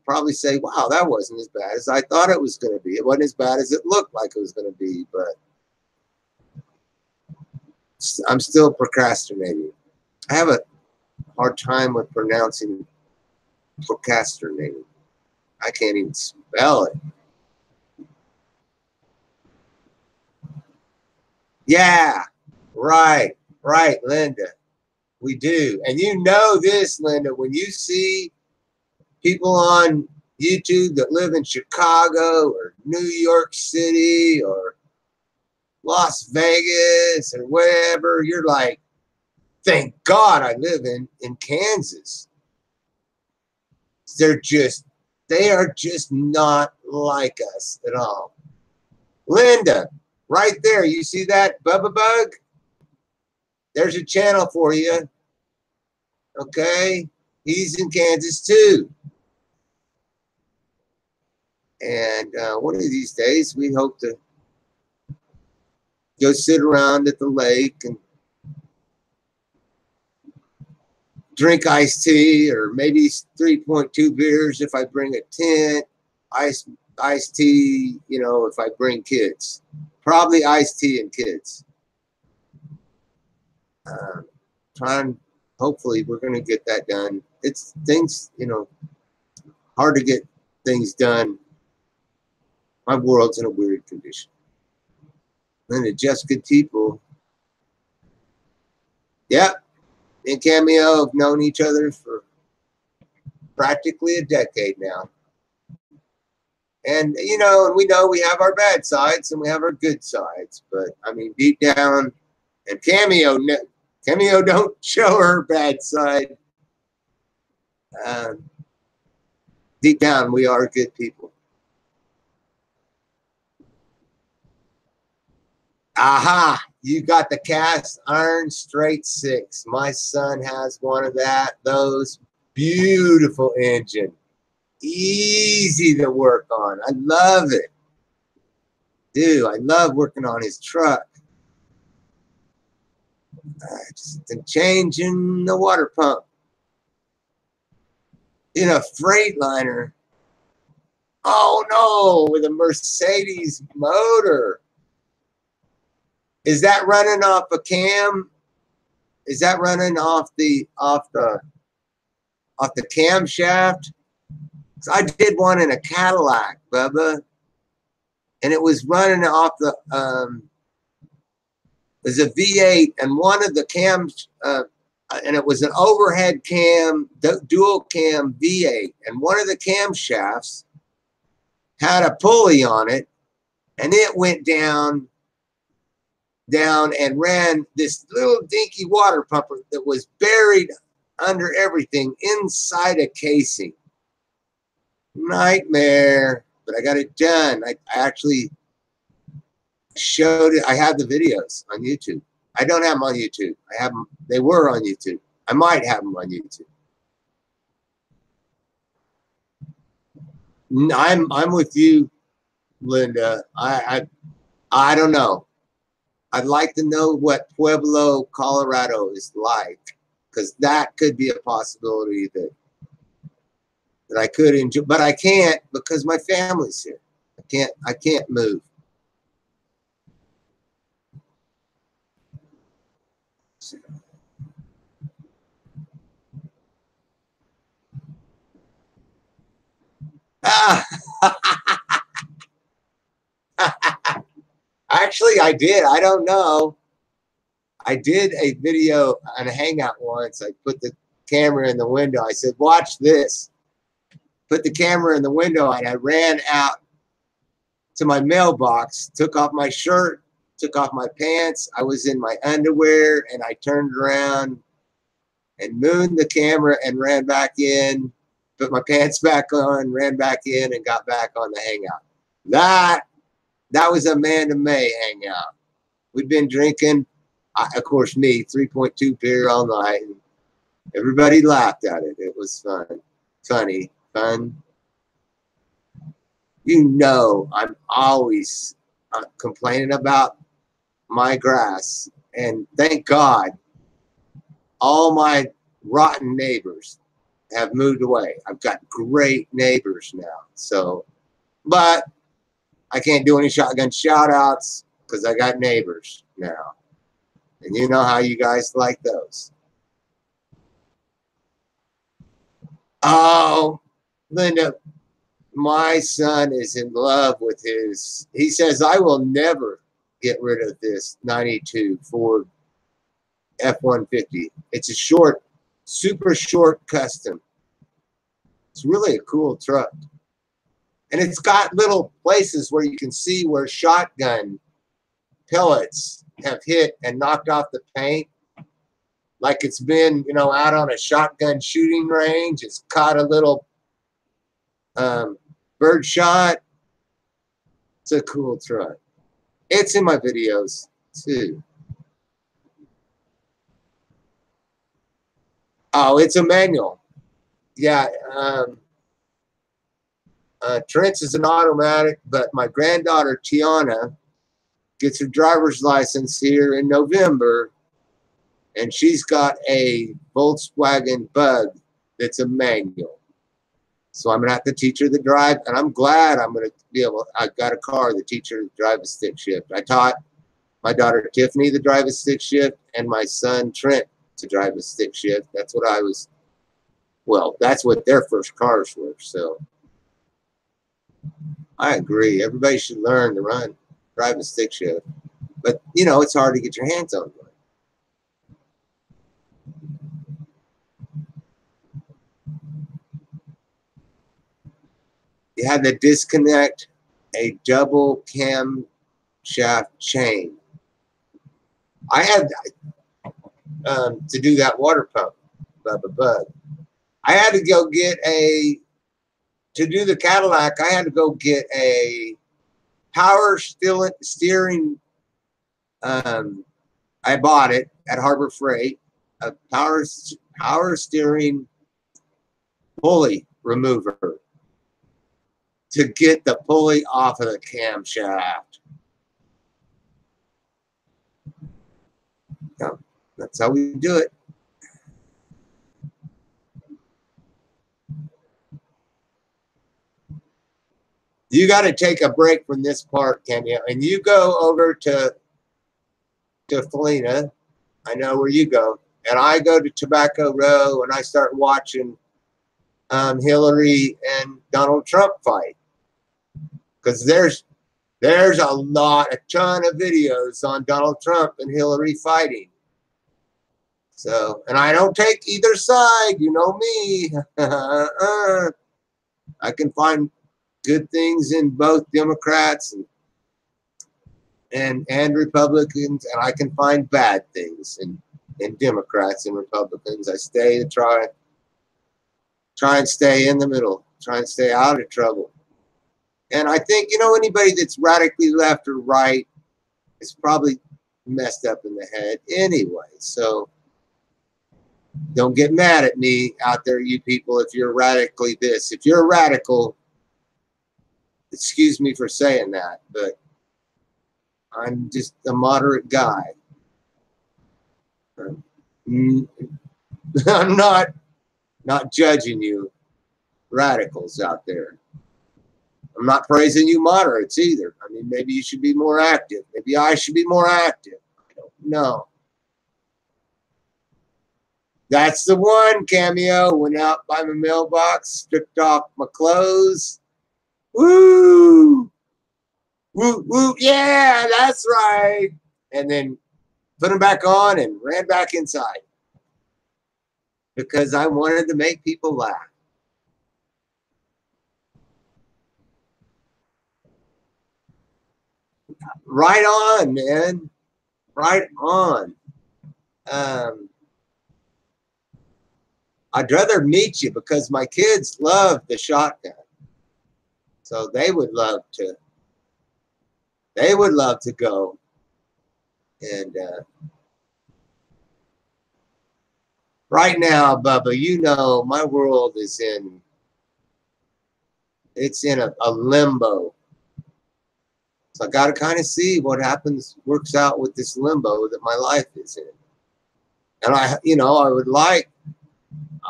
probably say, wow, that wasn't as bad as I thought it was going to be. It wasn't as bad as it looked like it was going to be, but I'm still procrastinating. I have a hard time with pronouncing procrastinating. I can't even spell it. Yeah, right, Linda. We do. And you know this, Linda, when you see people on YouTube that live in Chicago or New York City or Las Vegas or wherever, you're like, thank God I live in Kansas. They are just not like us at all. Linda, right there, you see that Bubba Bug? There's a channel for you. Okay? He's in Kansas too. And one of these days, we hope to go sit around at the lake and drink iced tea, or maybe 3.2 beers if I bring a tent, iced tea, you know, if I bring kids. Probably iced tea and kids. Hopefully we're going to get that done. It's things, you know, hard to get things done. My world's in a weird condition. And the Just Good people, yep, me and Cameo have known each other for practically a decade now. And, you know, we know we have our bad sides and we have our good sides. But, I mean, deep down, and Cameo don't show her bad side. Deep down, we are good people. Aha, you got the cast iron straight six. My son has one of those beautiful engine. Easy to work on. I love it. Dude, I love working on his truck. Just changing the water pump in a Freightliner. Oh no, with a Mercedes motor. Is that running off a cam? Is that running off the camshaft? I did one in a Cadillac, Bubba, and it was running off the it was a V8, and one of the cams, and it was an overhead cam, dual cam V8, and one of the camshafts had a pulley on it, and it went down and ran this little dinky water pumper that was buried under everything inside a casing. Nightmare, but I got it done. I actually showed it. I have the videos on YouTube. I don't have them on YouTube. I have them. They were on YouTube. I might have them on YouTube. I'm with you, Linda. I don't know. I'd like to know what Pueblo, Colorado is like, because that could be a possibility that I could enjoy, but I can't because my family's here. I can't move. Actually, I did. I don't know. I did a video on a Hangout once. I put the camera in the window. I said, watch this. Put the camera in the window, and I ran out to my mailbox, took off my shirt, took off my pants. I was in my underwear, and I turned around and mooned the camera and ran back in, put my pants back on, ran back in, and got back on the Hangout. That was Amanda May Hangout. We'd been drinking, of course, me, 3.2 beer all night. And everybody laughed at it. It was fun. Funny. Fun. You know, I'm always complaining about my grass. And thank God, all my rotten neighbors have moved away. I've got great neighbors now. So, but I can't do any shotgun shout outs because I got neighbors now. And you know how you guys like those. Oh, Linda, my son is in love with his, he says, I will never get rid of this 92 Ford F-150. It's a short, super short custom. It's really a cool truck. And it's got little places where you can see where shotgun pellets have hit and knocked off the paint. Like it's been, you know, out on a shotgun shooting range. It's caught a little bird shot. It's a cool truck. It's in my videos too. Oh, it's a manual. Yeah. Trent's is an automatic, but my granddaughter Tiana gets her driver's license here in November, and she's got a Volkswagen Bug that's a manual. So I'm gonna have to teach her to drive, and I'm glad I'm gonna be able. I got a car to teach her to drive a stick shift. I taught my daughter Tiffany to drive a stick shift, and my son Trent to drive a stick shift. That's what I was. Well, that's what their first cars were. So I agree. Everybody should learn to drive a stick shift. But you know, it's hard to get your hands on one. You had to disconnect a double camshaft chain. I had to do that water pump, Bug. I had to go get to do the Cadillac, I had to go get a power steering. I bought it at Harbor Freight, a power steering pulley remover to get the pulley off of the camshaft. Yeah, that's how we do it. You got to take a break from this part, Kenya, and you go over to Felina. I know where you go, and I go to Tobacco Row, and I start watching Hillary and Donald Trump fight, because there's a ton of videos on Donald Trump and Hillary fighting. So, and I don't take either side, you know me. I can find good things in both Democrats and Republicans, and I can find bad things in Democrats and Republicans. I try and stay in the middle, try and stay out of trouble. And I think, you know, anybody that's radically left or right is probably messed up in the head anyway. So don't get mad at me out there, you people, if you're radically this. If you're a radical, excuse me for saying that, but I'm just a moderate guy. I'm not judging you radicals out there. I'm not praising you moderates either. I mean, maybe you should be more active. Maybe I should be more active. I don't know. That's the one, Cameo. Went out by my mailbox, stripped off my clothes. Woo! Woo, woo, yeah, that's right. And then put them back on and ran back inside because I wanted to make people laugh. Right on, man. Right on. I'd rather meet you because my kids love the shotgun. So they would love to go. And right now, Bubba, you know, my world is in a limbo. So I got to kind of see what happens, works out with this limbo that my life is in. And I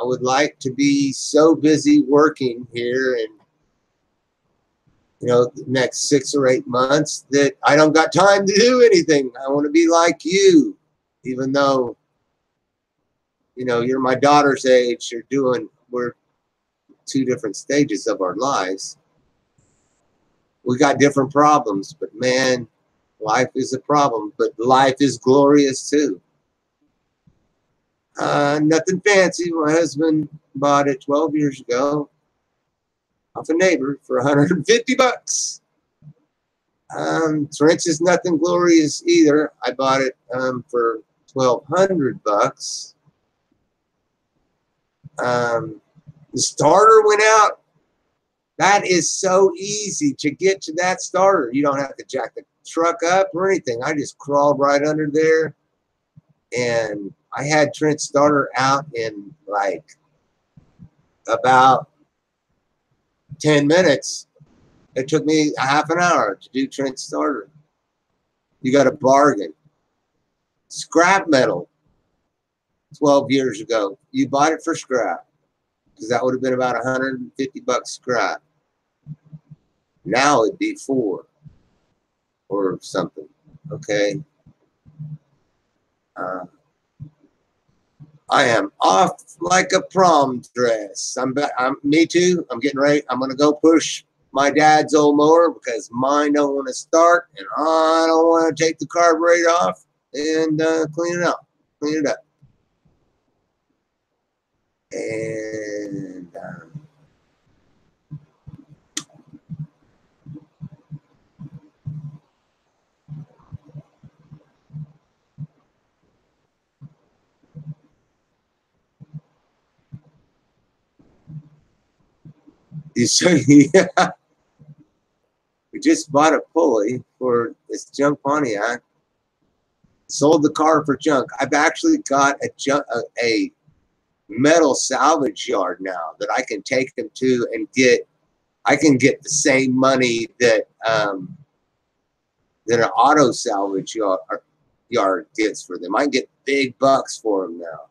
would like to be so busy working here and, you know, the next 6 or 8 months that I don't got time to do anything. I want to be like you, even though, you know, you're my daughter's age. We're 2 different stages of our lives. We got different problems, but man, life is a problem, but life is glorious too. Nothing fancy. My husband bought it 12 years ago off a neighbor for $150. Trent's is nothing glorious either. I bought it for $1,200. The starter went out. That is so easy to get to that starter. You don't have to jack the truck up or anything. I just crawled right under there, and I had Trent's starter out in like about 10 minutes. It took me a half an hour to do Trent starter. You got a bargain. Scrap metal, 12 years ago. You bought it for scrap because that would have been about $150 scrap. Now it'd be $4 or something. Okay. I am off like a prom dress. Me too. I'm getting ready. I'm going to go push my dad's old mower because mine don't want to start, and I don't want to take the carburetor off and clean it up. Clean it up. And so yeah, we just bought a pulley for this junk Pontiac. Sold the car for junk. I've actually got a metal salvage yard now that I can take them to and get. I can get the same money that an auto salvage yard gets for them. I can get big bucks for them now,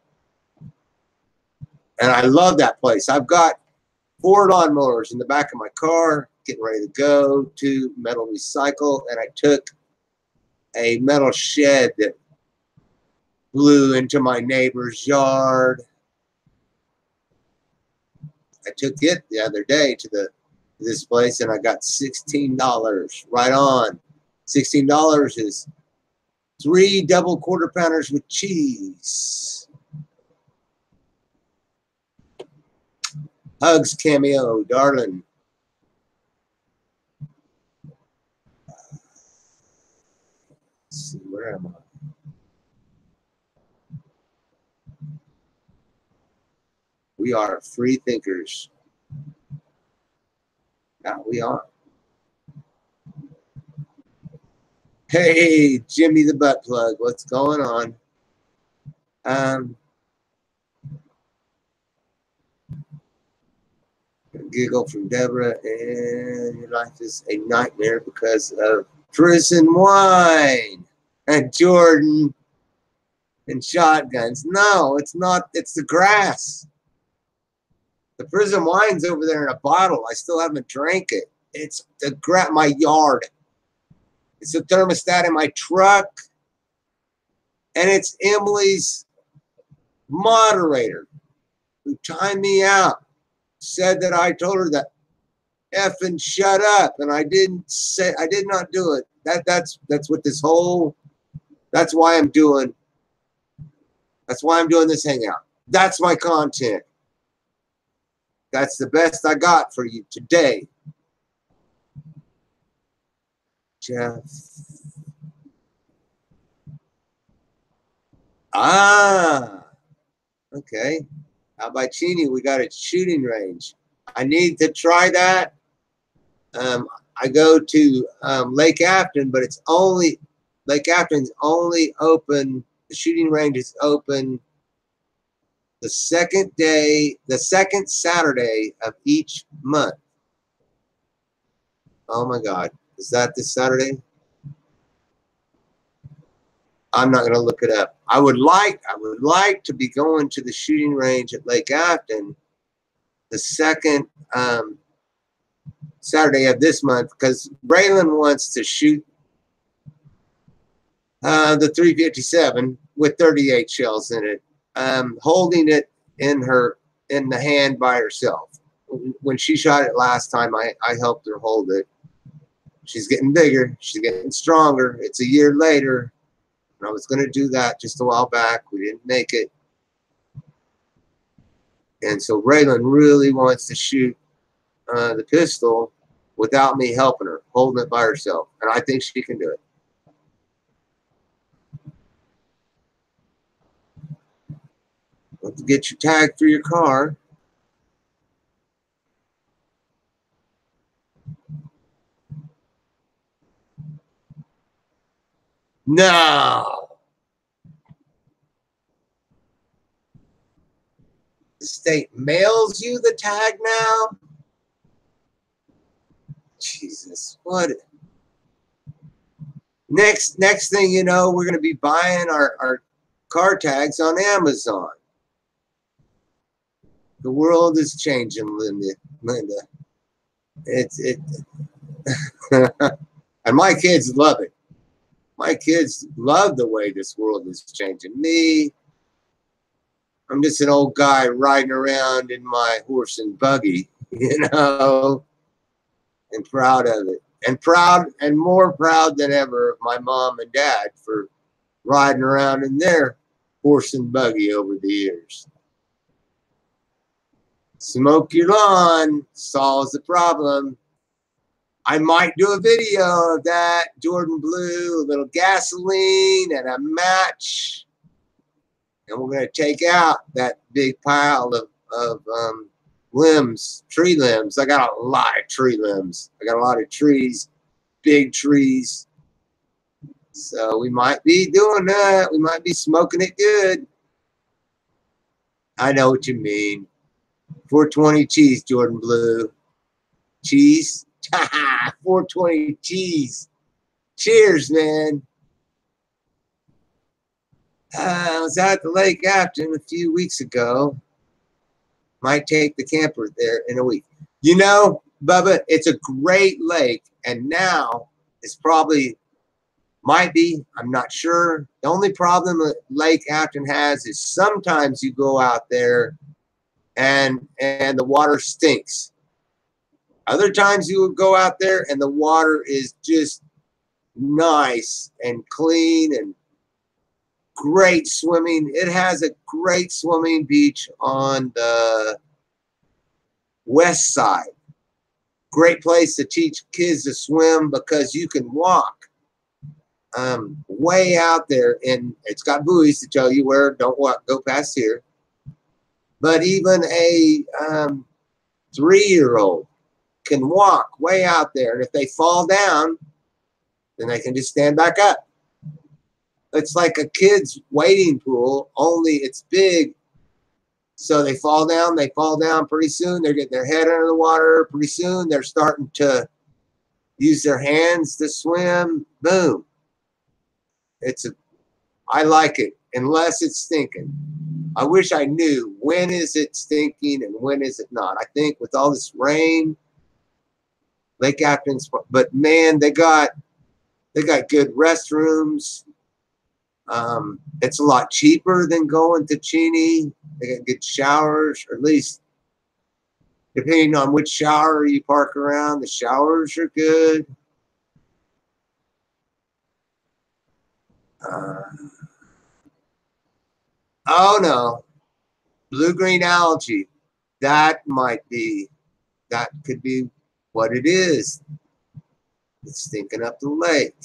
and I love that place. I've got 4 lawnmowers in the back of my car, getting ready to go to metal recycle, and I took a metal shed that blew into my neighbor's yard. I took it the other day to this place, and I got $16 right on. $16 is 3 double quarter pounders with cheese. Hugs Cameo, darling. Let's see, where am I? We are free thinkers. Yeah, we are. Hey, Jimmy the butt plug, what's going on? Giggle from Deborah, and your life is a nightmare because of prison wine and Jordan and shotguns. No, it's not. It's the grass. The prison wine's over there in a bottle. I still haven't drank it. It's the my yard. It's a thermostat in my truck. And it's Emily's moderator who timed me out. Said that I told her that effing shut up, and I did not do it. That's what this whole, that's why I'm doing this hangout. That's my content. That's the best I got for you today. Jeff. Okay. Out by Cheney, we got a shooting range. I need to try that. I go to Lake Afton, but Lake Afton's only open. The shooting range is open the second Saturday of each month. Oh my God. Is that this Saturday? I'm not going to look it up. I would like to be going to the shooting range at Lake Afton the second Saturday of this month, because Braylon wants to shoot the 357 with 38 shells in it, holding it in the hand by herself. When she shot it last time, I helped her hold it. She's getting bigger. She's getting stronger. It's a year later. And I was going to do that just a while back. We didn't make it. And so Braylon really wants to shoot the pistol without me helping her, holding it by herself. And I think she can do it. Have to get your tag for your car. No. The state mails you the tag now? Jesus, what? Next thing you know, we're going to be buying our car tags on Amazon. The world is changing, Linda. It and my kids love it. My kids love the way this world is changing. Me, I'm just an old guy riding around in my horse and buggy, you know, and proud of it. And proud, and more proud than ever of my mom and dad for riding around in their horse and buggy over the years. Smoke your lawn solves the problem. I might do a video of that. Jordan Blue, a little gasoline and a match. And we're going to take out that big pile of limbs, tree limbs. I got a lot of tree limbs. I got a lot of trees, big trees. So we might be doing that. We might be smoking it good. I know what you mean. 420 cheese, Jordan Blue. Cheese? 420 cheese. Cheers, man. I was out at the Lake Afton a few weeks ago. Might take the camper there in a week. You know, Bubba, it's a great lake, and now it's probably, might be, I'm not sure. The only problem that Lake Afton has is sometimes you go out there and the water stinks. Other times you would go out there and the water is just nice and clean and great swimming. It has a great swimming beach on the west side. Great place to teach kids to swim because you can walk way out there, and it's got buoys to tell you where, don't walk, go past here. But even a 3-year-old can walk way out there, and if they fall down, then they can just stand back up. It's like a kid's wading pool, only it's big. So they fall down pretty soon. They're getting their head under the water. Pretty soon they're starting to use their hands to swim. Boom. I like it, unless it's stinking. I wish I knew when is it stinking and when is it not. I think with all this rain, Lake Afton's, but man, they got good restrooms. It's a lot cheaper than going to Cheney. They got good showers, or at least depending on which shower you park around, the showers are good. Oh no, blue-green algae. That could be what it is. It's stinking up the lake.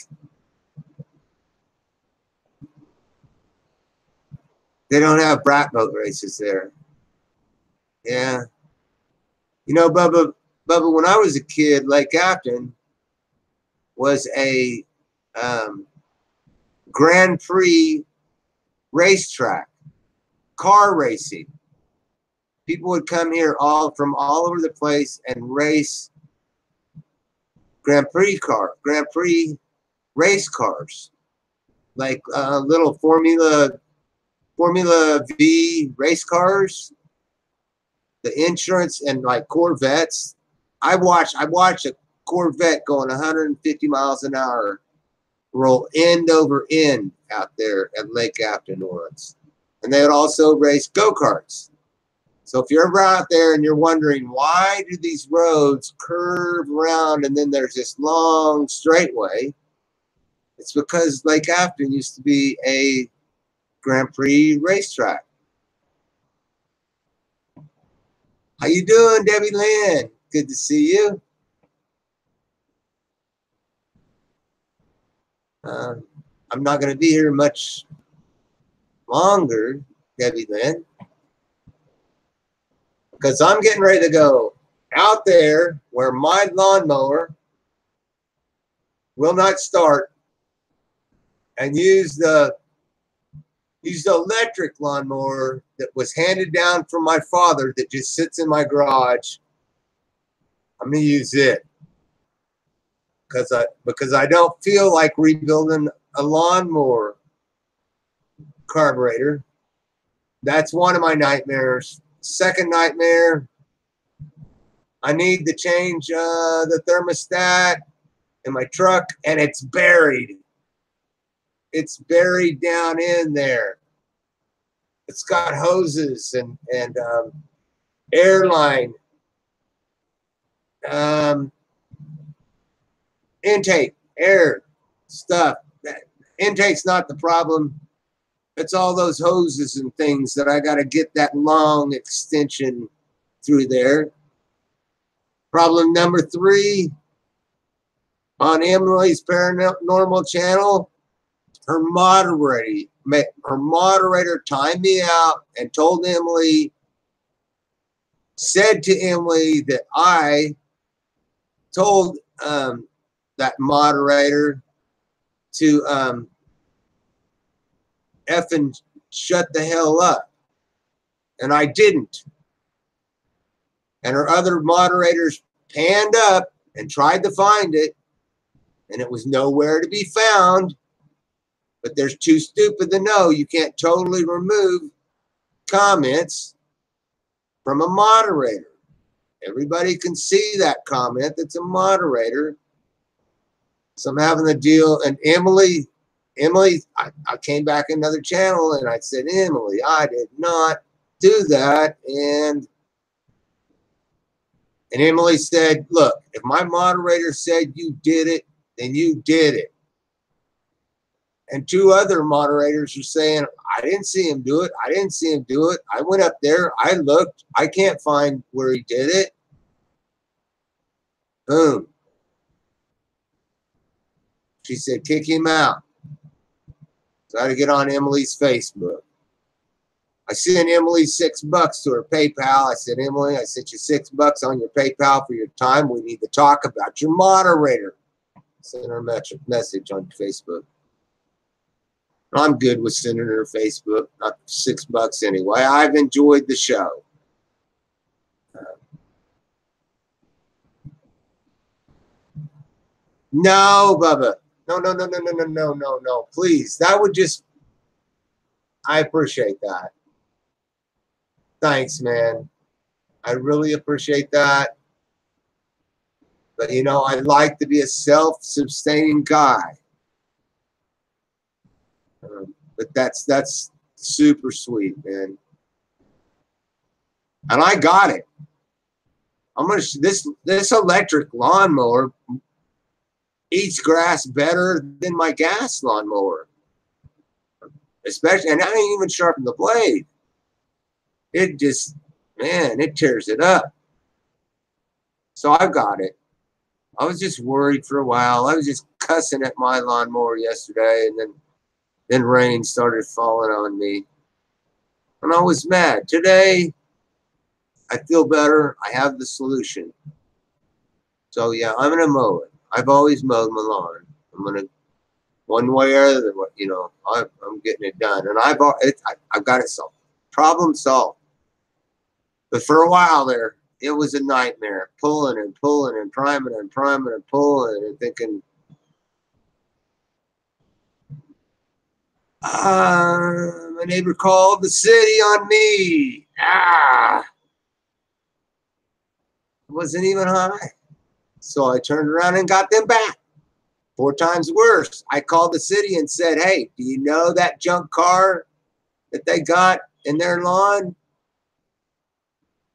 They don't have brat boat races there. Yeah. You know, Bubba, when I was a kid, Lake Afton was a Grand Prix racetrack, car racing. People would come here from all over the place and race Grand Prix race cars, like little Formula V race cars, the insurance, and like Corvettes. I watched a Corvette going 150 miles an hour roll end over end out there at Lake Afton once. And they would also race go-karts. So if you're ever out there and you're wondering why do these roads curve around and then there's this long straightway, it's because Lake Afton used to be a Grand Prix racetrack. How you doing, Debbie Lynn? Good to see you. I'm not going to be here much longer, Debbie Lynn, because I'm getting ready to go out there where my lawnmower will not start and use the electric lawnmower that was handed down from my father that just sits in my garage. I'm going to use it. because I don't feel like rebuilding a lawnmower carburetor. That's one of my nightmares. Second nightmare, I need to change the thermostat in my truck, and it's buried. It's buried down in there. It's got hoses and airline intake, air stuff. Intake's not the problem. It's all those hoses and things that I got to get that long extension through there. Problem number 3 on Emily's Paranormal channel, her moderator timed me out and told Emily, said to Emily that I told that moderator to effing shut the hell up. And I didn't. And her other moderators panned up and tried to find it, and it was nowhere to be found. But they're too stupid to know you can't totally remove comments from a moderator. Everybody can see that comment that's a moderator. So I'm having the deal, and Emily, I came back another channel and I said, Emily, I did not do that. And Emily said, look, if my moderator said you did it, then you did it. And 2 other moderators are saying, I didn't see him do it. I didn't see him do it. I went up there. I looked. I can't find where he did it. Boom. She said, kick him out. So I had to get on Emily's Facebook. I sent Emily $6 to her PayPal. I said, Emily, I sent you $6 on your PayPal for your time. We need to talk about your moderator. Send her a message on Facebook. I'm good with sending her Facebook, not $6 anyway. I've enjoyed the show. No, Bubba. No. Please. That would just, I appreciate that. Thanks, man. I really appreciate that. But, you know, I like to be a self-sustaining guy. But that's super sweet, man. And I got it. I'm gonna this electric lawnmower eats grass better than my gas lawnmower. Especially, and I didn't even sharpen the blade. It just, man, it tears it up. So I got it. I was just worried for a while. I was just cussing at my lawnmower yesterday, and then rain started falling on me. And I was mad. Today, I feel better. I have the solution. So yeah, I'm gonna mow it. I've always mowed my lawn. I'm gonna, one way or the other, you know, I'm getting it done, and I've got it solved. Problem solved. But for a while there, it was a nightmare, pulling and pulling and priming and pulling and thinking, my neighbor called the city on me. It wasn't even high. So I turned around and got them back. 4 times worse. I called the city and said, hey, do you know that junk car that they got in their lawn?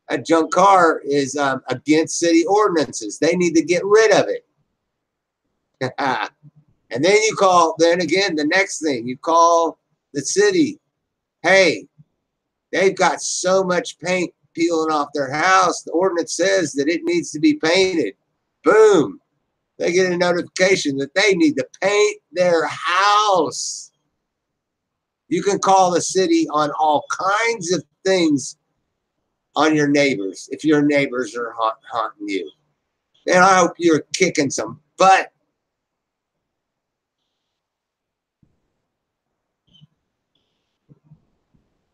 That junk car is against city ordinances. They need to get rid of it. And then you call, then again, the next thing, you call the city. Hey, they've got so much paint peeling off their house. The ordinance says that it needs to be painted. Boom. They get a notification that they need to paint their house. You can call the city on all kinds of things on your neighbors if your neighbors are haunting you. And I hope you're kicking some butt.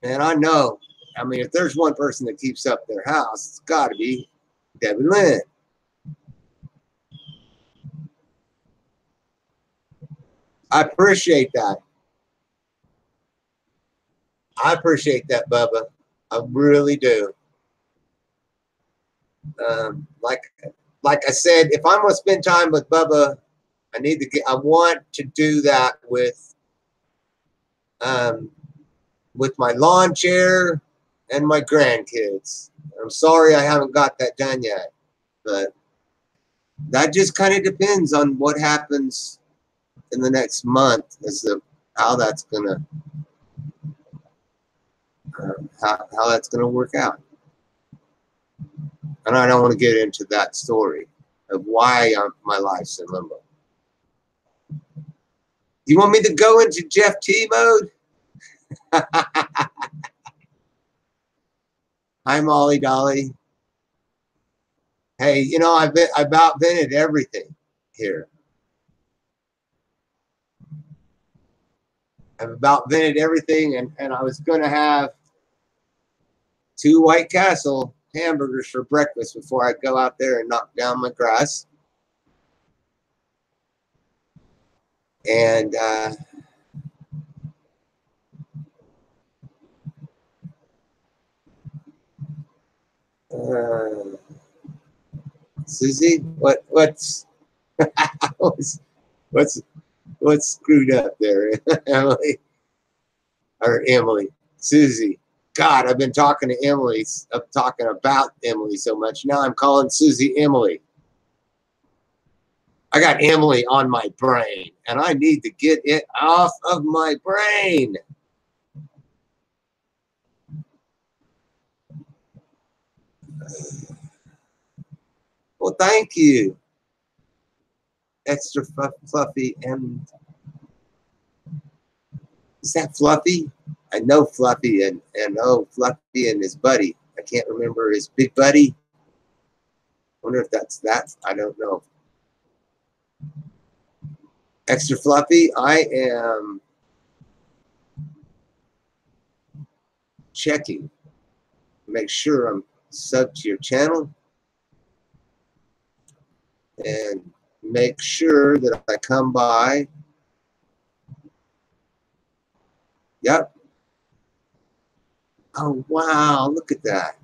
And I know, I mean, if there's one person that keeps up their house, it's got to be Debbie Lynn. I appreciate that. I appreciate that, Bubba. I really do. Like I said, if I'm gonna spend time with Bubba, I want to do that with my lawn chair and my grandkids. I'm sorry I haven't got that done yet, but that just kind of depends on what happens in the next month as to how that's gonna how that's gonna work out. And I don't want to get into that story of why my life's in limbo. Do you want me to go into Jeff T mode? Hi, Molly Dolly. Hey, you know, I've about vented everything here. I've about vented everything, and I was going to have 2 White Castle hamburgers for breakfast before I go out there and knock down my grass. And Susie, what's what's screwed up there, Emily or Emily, Susie? God, I've been talking to Emily. I'm talking about Emily so much now. I'm calling Susie Emily. I got Emily on my brain, and I need to get it off of my brain. Well, thank you. Extra Fluffy, and is that Fluffy? I know Fluffy and oh, Fluffy and his buddy. I can't remember his big buddy. I wonder if that's that. I don't know. Extra Fluffy, I am checking. Make sure I'm subbed to your channel. And make sure that I come by. Yep. Oh, wow. Look at that.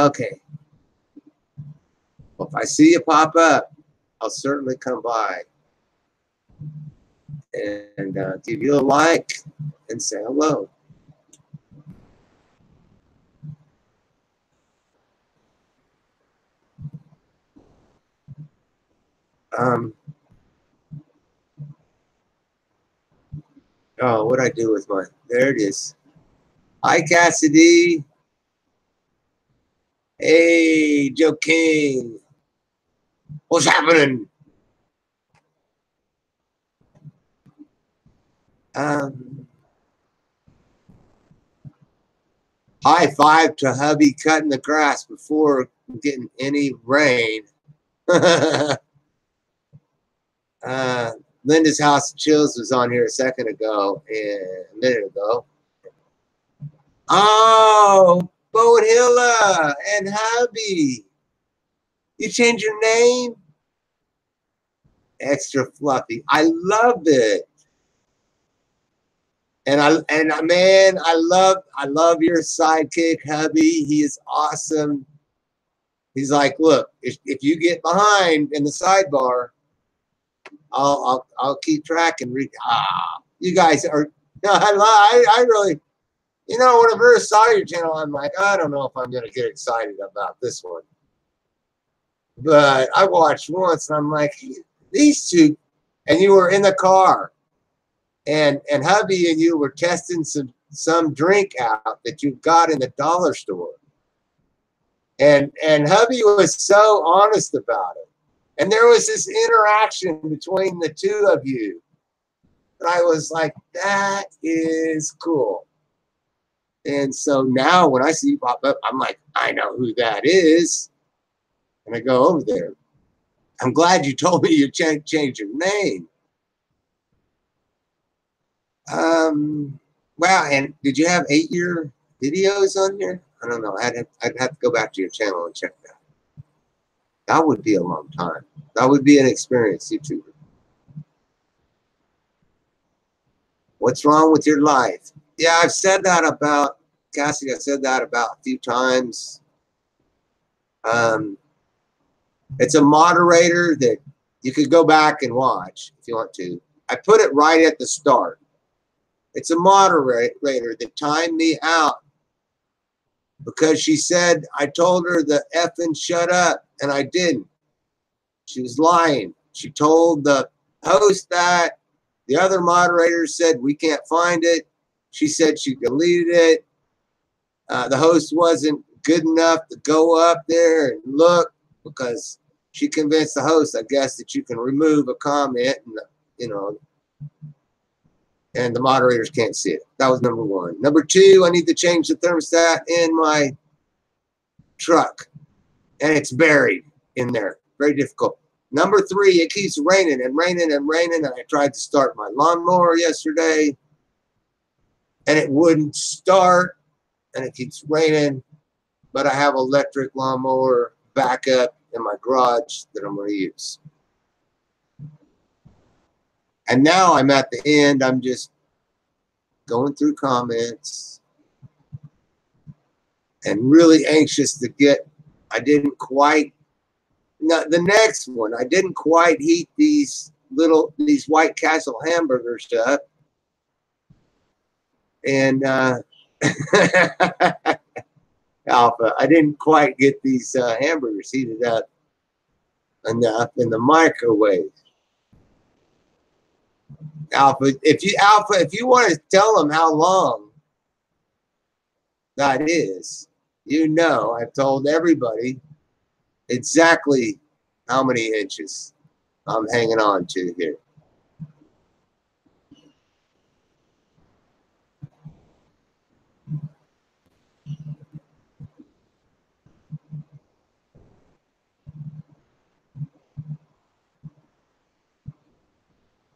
Okay. Well, if I see you pop up, I'll certainly come by and give you a like and say hello. Oh, what'd I do with mine? There it is. Hi, Cassidy. Hey, Joe King. What's happening? High five to hubby cutting the grass before getting any rain. Linda's House of Chills was on here a minute ago. Oh, Bo and Hilla and hubby. You changed your name? Extra Fluffy. I love it. Man, I love your sidekick, hubby. He is awesome. He's like, look, if you get behind in the sidebar, I'll keep track and read. You guys are. No, I really, you know, when I first saw your channel, I'm like, I don't know if I'm gonna get excited about this one. But I watched once, and I'm like, these two, and you were in the car, and hubby and you were testing some drink out that you got in the dollar store, and hubby was so honest about it, and there was this interaction between the two of you. And I was like, that is cool. And so now when I see you pop up, I'm like, I know who that is. And I go over there. I'm glad you told me you changed your name. Wow, and did you have 8-year videos on here? I don't know. I'd have to go back to your channel and check that. That would be a long time. That would be an experienced YouTuber. What's wrong with your life? Yeah, I've said that about Cassidy. I've said that about a few times. It's a moderator that you could go back and watch if you want to. I put it right at the start. It's a moderator that timed me out because she said I told her to effing shut up, and I didn't. She was lying. She told the host that. The other moderators said we can't find it. She said she deleted it. The host wasn't good enough to go up there and look because she convinced the host, I guess, that you can remove a comment and and the moderators can't see it. That was number one. Number two, I need to change the thermostat in my truck, and it's buried in there. Very difficult. Number three, it keeps raining and raining and raining, and I tried to start my lawnmower yesterday, and it wouldn't start, and it keeps raining, but I have electric lawnmower backup in my garage that I'm going to use. And now I'm at the end. I'm just going through comments and really anxious to get. I didn't quite. No, the next one, I didn't quite heat these White Castle hamburgers up, and Alpha, I didn't quite get these hamburgers heated up enough in the microwave. Alpha, if you want to tell them how long that is, I've told everybody exactly how many inches I'm hanging on to here.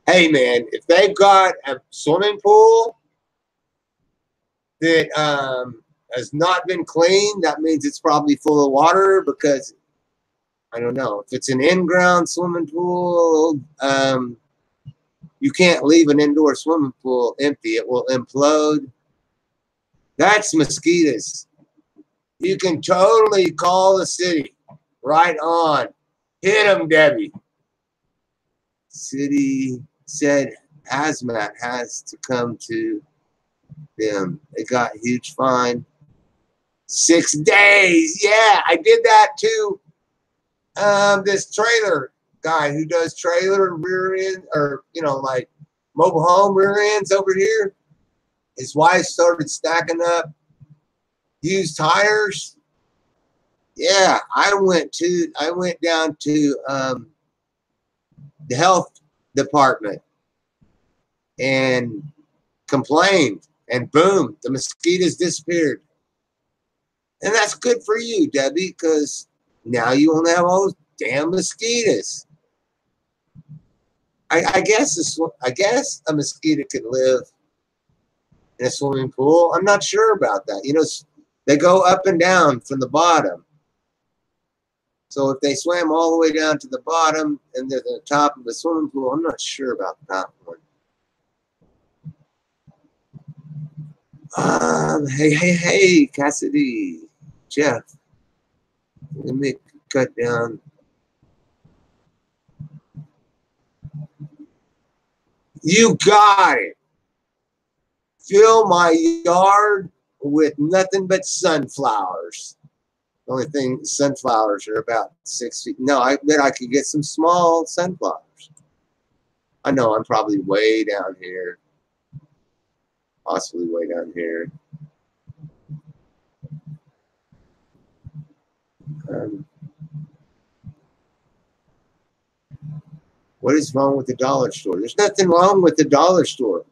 Hey man, if they've got a swimming pool that has not been cleaned, that means it's probably full of water because I don't know. If it's an in-ground swimming pool, you can't leave an indoor swimming pool empty. It will implode. That's mosquitoes. You can totally call the city. Right on. Hit them, Debbie. City said hazmat has to come to them. They got a huge fine. 6 days. Yeah, I did that too. This trailer guy who does trailer rear end, or like mobile home rear ends over here. His wife started stacking up used tires. Yeah, I went down to the health department and complained, and boom, the mosquitoes disappeared. And that's good for you, Debbie, because now you won't have all those damn mosquitoes. I guess a mosquito could live in a swimming pool. I'm not sure about that. They go up and down from the bottom. So if they swam all the way down to the bottom and they're at the top of the swimming pool, I'm not sure about that one. Hey, Cassidy, Jeff, let me cut down. You got it. Fill my yard with nothing but sunflowers. The only thing, sunflowers are about 6 feet. No, I bet I could get some small sunflowers. I know I'm probably way down here. Possibly way down here. What is wrong with the dollar store? There's nothing wrong with the dollar store.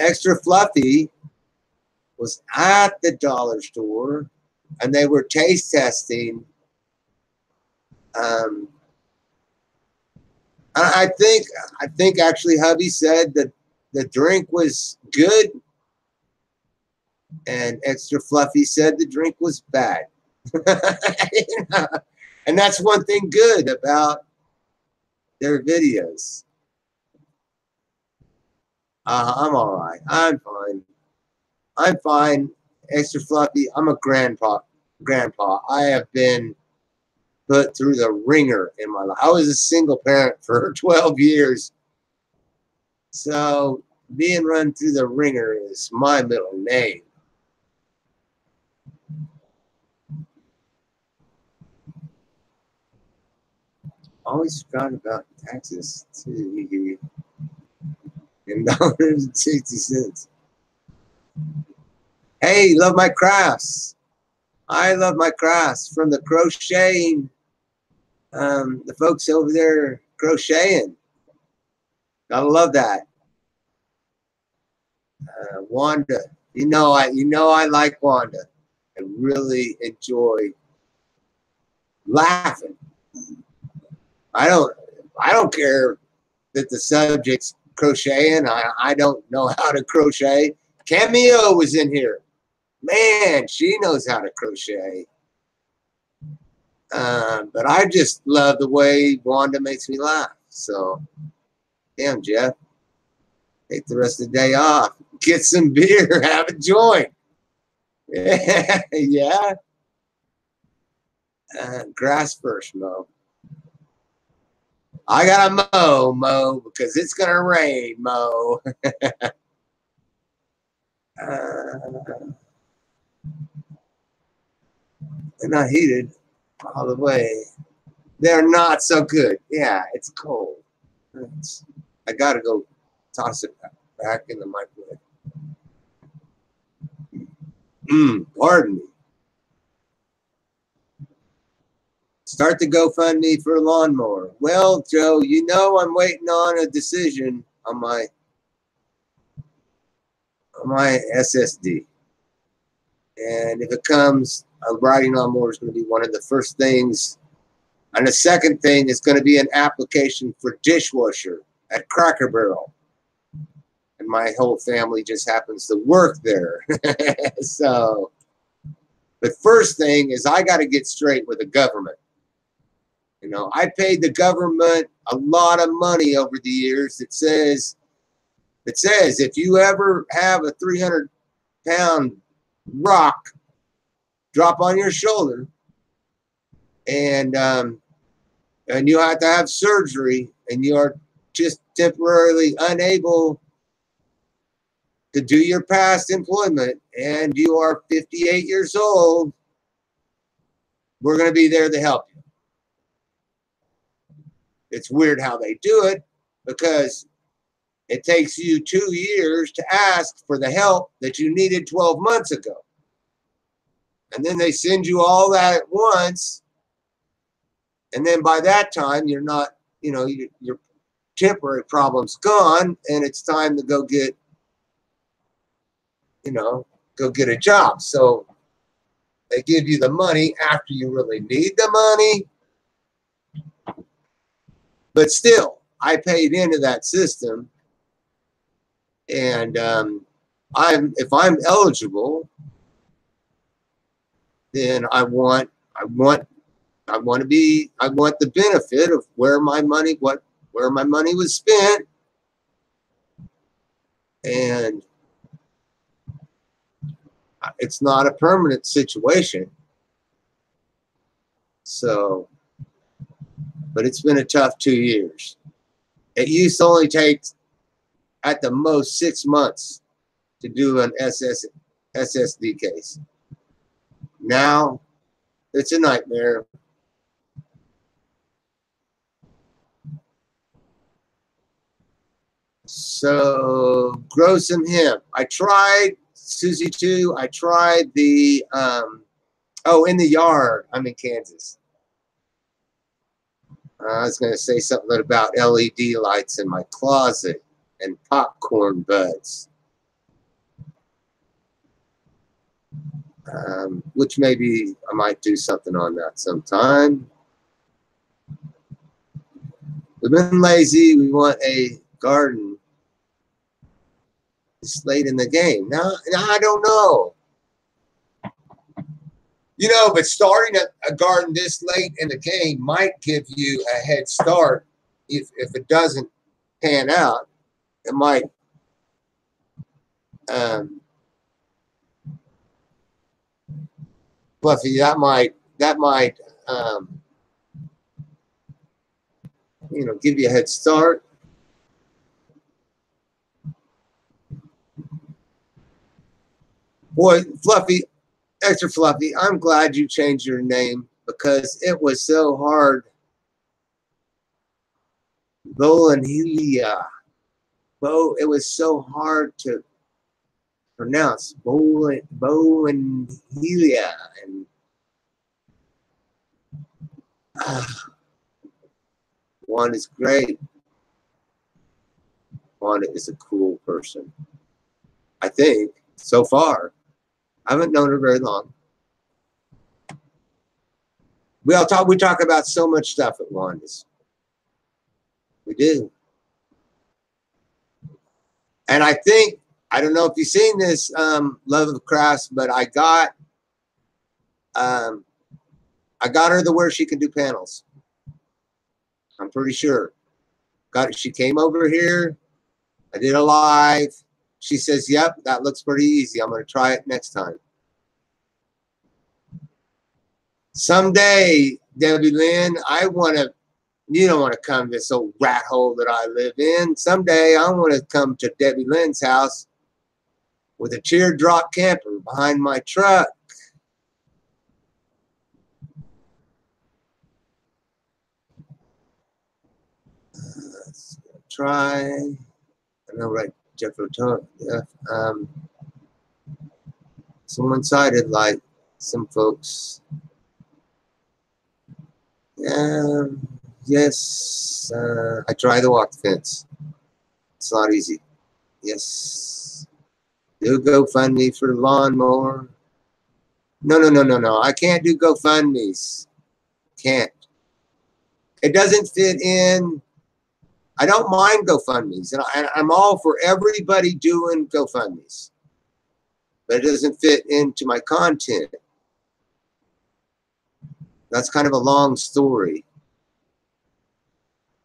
Extra Fluffy was at the dollar store, and they were taste testing. I think actually hubby said that the drink was good. And Extra Fluffy said the drink was bad. You know? And that's one thing good about their videos. I'm all right. I'm fine. I'm fine. Extra Fluffy. I'm a grandpa. Grandpa. I have been put through the ringer in my life. I was a single parent for 12 years. So being run through the ringer is my middle name. Always forgot about taxes too. And $1.60. Hey, love my crafts. I love my crafts from the crocheting. The folks over there crocheting. Gotta love that. Wanda, you know I like Wanda. I really enjoy laughing. I don't care that the subject's crocheting. I don't know how to crochet. Cameo was in here. Man, she knows how to crochet. But I just love the way Wanda makes me laugh. So, damn, Jeff, take the rest of the day off. Get some beer. Have a joint. Yeah. Grass first, Mo. I gotta mow, because it's gonna rain, Mo. They're not heated all the way. They're not so good. Yeah, it's cold. I gotta go toss it back in the microwave. Pardon me. Start the GoFundMe for a lawnmower. Well, Joe, you know I'm waiting on a decision on my SSD. And if it comes, a riding lawnmower is going to be one of the first things. And the second thing is going to be an application for dishwasher at Cracker Barrel. And my whole family just happens to work there. So the first thing is I got to get straight with the government. You know, I paid the government a lot of money over the years. It says if you ever have a 300-pound rock drop on your shoulder and you have to have surgery and you are just temporarily unable to do your past employment and you are 58 years old, we're going to be there to help you. It's weird how they do it because it takes you 2 years to ask for the help that you needed 12 months ago. And then they send you all that at once. And then by that time, you're not, you know, your temporary problem's gone and it's time to go get, you know, go get a job. So they give you the money after you really need the money. But still, I paid into that system. And if I'm eligible, then I want the benefit of where my money was spent, and it's not a permanent situation. So, but it's been a tough 2 years. It used to only take at the most 6 months to do an SSD case. Now it's a nightmare. So grow some hemp. I tried Susie too. I tried the in the yard. I'm in Kansas. I was going to say something about LED lights in my closet and popcorn buds, which maybe I might do something on that sometime. We've been lazy. We want a garden. It's late in the game. Now I don't know. You know, but starting a garden this late in the game might give you a head start. If it doesn't pan out, it might Fluffy, that might you know, give you a head start. Boy, Fluffy, extra Fluffy, I'm glad you changed your name because it was so hard. Bolanhelia. It was so hard to pronounce. Bolanhelia. And Wanda is great. Wanda is a cool person. I think, so far. I haven't known her very long. We talk about so much stuff at Wanda's. We do. And I think, I don't know if you've seen this, Love of Crafts, but I got her to where she can do panels. I'm pretty sure. She came over here. I did a live. She says, yep, that looks pretty easy. I'm going to try it next time. Someday, Debbie Lynn, you don't want to come to this old rat hole that I live in. Someday I want to come to Debbie Lynn's house with a teardrop camper behind my truck. Let's try. I know, right? Jeff Rotone. Yeah. Some one-sided, like some folks. Yes. I try to walk the fence. It's not easy. Yes. Do GoFundMe for the lawnmower. No. I can't do GoFundMes. Can't. It doesn't fit in. I don't mind GoFundMes, and I'm all for everybody doing GoFundMes, but it doesn't fit into my content. That's kind of a long story.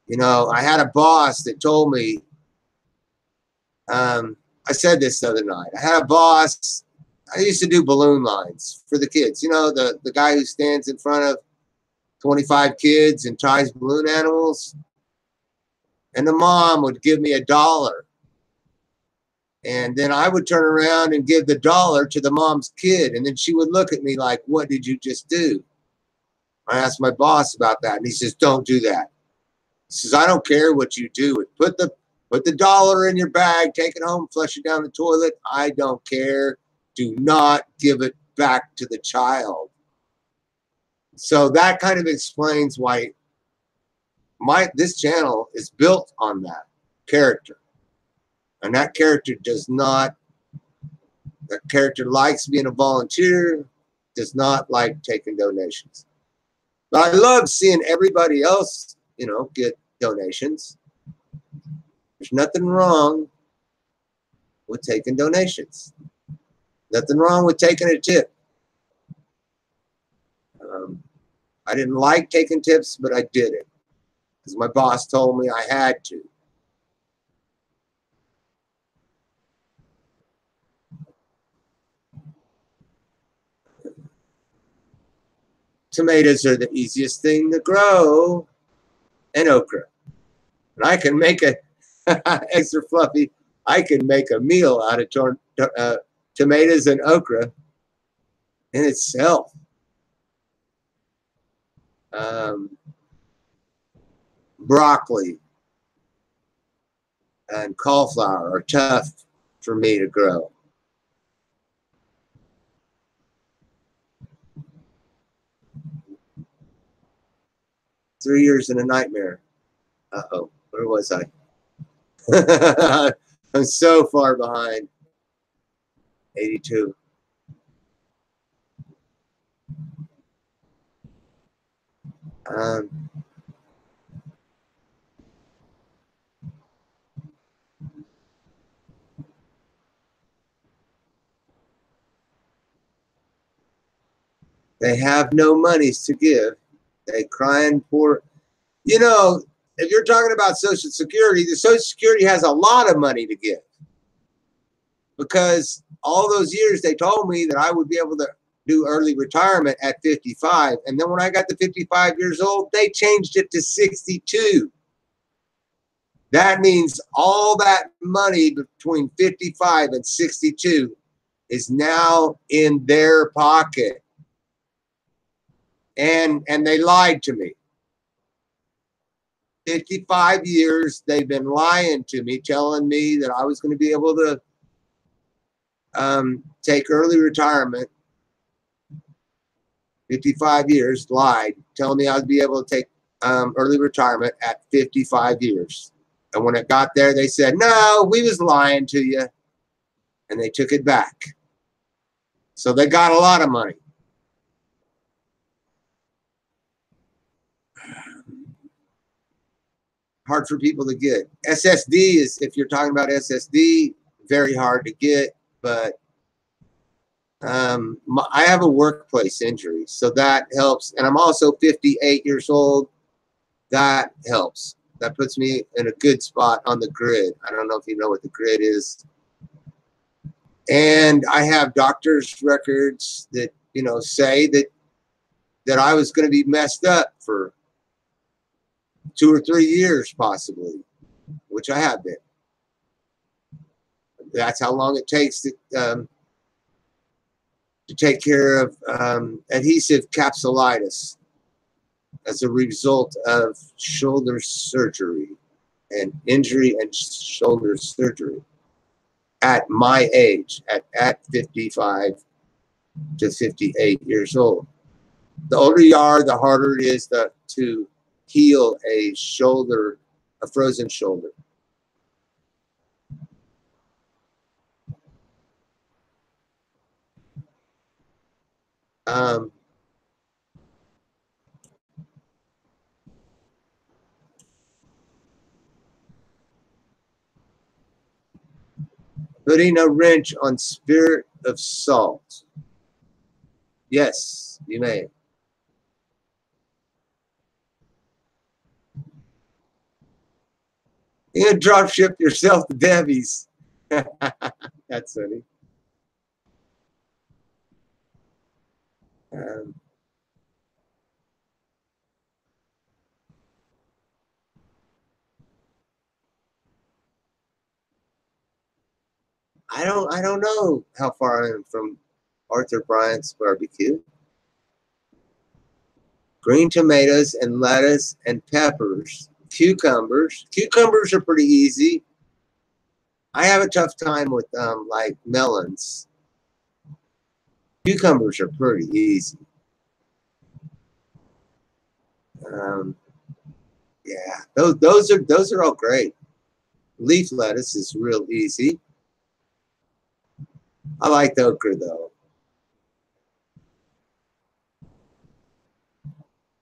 You know, I had a boss that told me, I said this the other night. I had a boss, I used to do balloon lines for the kids. You know, the guy who stands in front of 25 kids and ties balloon animals. And the mom would give me $1. And then I would turn around and give the $1 to the mom's kid. And then she would look at me like, what did you just do? I asked my boss about that. And he says, don't do that. He says, I don't care what you do. Put the $1 in your bag, take it home, flush it down the toilet. I don't care. Do not give it back to the child. So that kind of explains why this channel is built on that character. And that character likes being a volunteer, does not like taking donations. But I love seeing everybody else, you know, get donations. There's nothing wrong with taking donations. Nothing wrong with taking a tip. I didn't like taking tips, but I did it because my boss told me I had to. Tomatoes are the easiest thing to grow, and okra. And I can make extra fluffy. I can make a meal out of tomatoes and okra in itself. Broccoli and cauliflower are tough for me to grow. "3 years in a nightmare." Uh-oh, where was I? I'm so far behind. 82. They have no monies to give. They crying poor. You know, if you're talking about Social Security, the Social Security has a lot of money to give. Because all those years they told me that I would be able to do early retirement at 55. And then when I got to 55 years old, they changed it to 62. That means all that money between 55 and 62 is now in their pocket. And they lied to me. 55 years they've been lying to me, telling me that I was going to be able to take early retirement. 55 years, lied, telling me I'd be able to take early retirement at 55 years. And when it got there, they said, no, we was lying to you. And they took it back. So they got a lot of money. Hard for people to get. SSD is, if you're talking about SSD, very hard to get, but I have a workplace injury, so that helps. And I'm also 58 years old. That helps. That puts me in a good spot on the grid. I don't know if you know what the grid is. And I have doctor's records that, you know, say that I was going to be messed up for 2 or 3 years possibly, which I have been. That's how long it takes to take care of adhesive capsulitis as a result of shoulder surgery and injury and shoulder surgery at my age, at 55 to 58 years old. The older you are, the harder it is to heal a shoulder, a frozen shoulder. Putting a wrench on Spirit of Salt. Yes, you may. You're going to drop ship yourself to Debbie's. That's funny. I don't know how far I am from Arthur Bryant's barbecue. Green tomatoes and lettuce and peppers. Cucumbers. Cucumbers are pretty easy. I have a tough time with like melons. Cucumbers are pretty easy. Yeah, those are all great. Leaf lettuce is real easy. I like the okra though.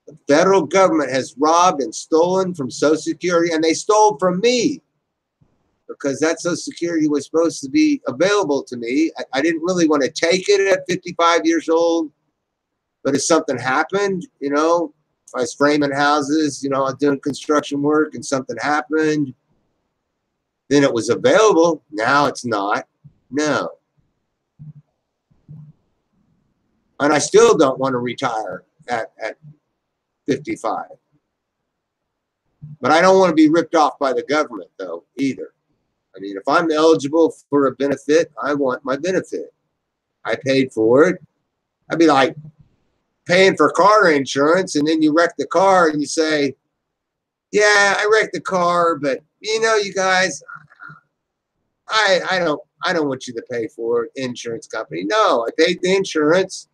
The federal government has robbed and stolen from Social Security, and they stole from me because that Social Security was supposed to be available to me. I didn't really want to take it at 55 years old, but if something happened, you know, if I was framing houses, you know, I was doing construction work and something happened, then it was available. Now it's not. No. And I still don't want to retire at 55. But I don't want to be ripped off by the government, though, either. I mean, if I'm eligible for a benefit, I want my benefit. I paid for it. I'd be like paying for car insurance, and then you wreck the car, and you say, yeah, I wrecked the car, but, you know, you guys, I don't want you to pay for it, insurance company. No, I paid the insurance.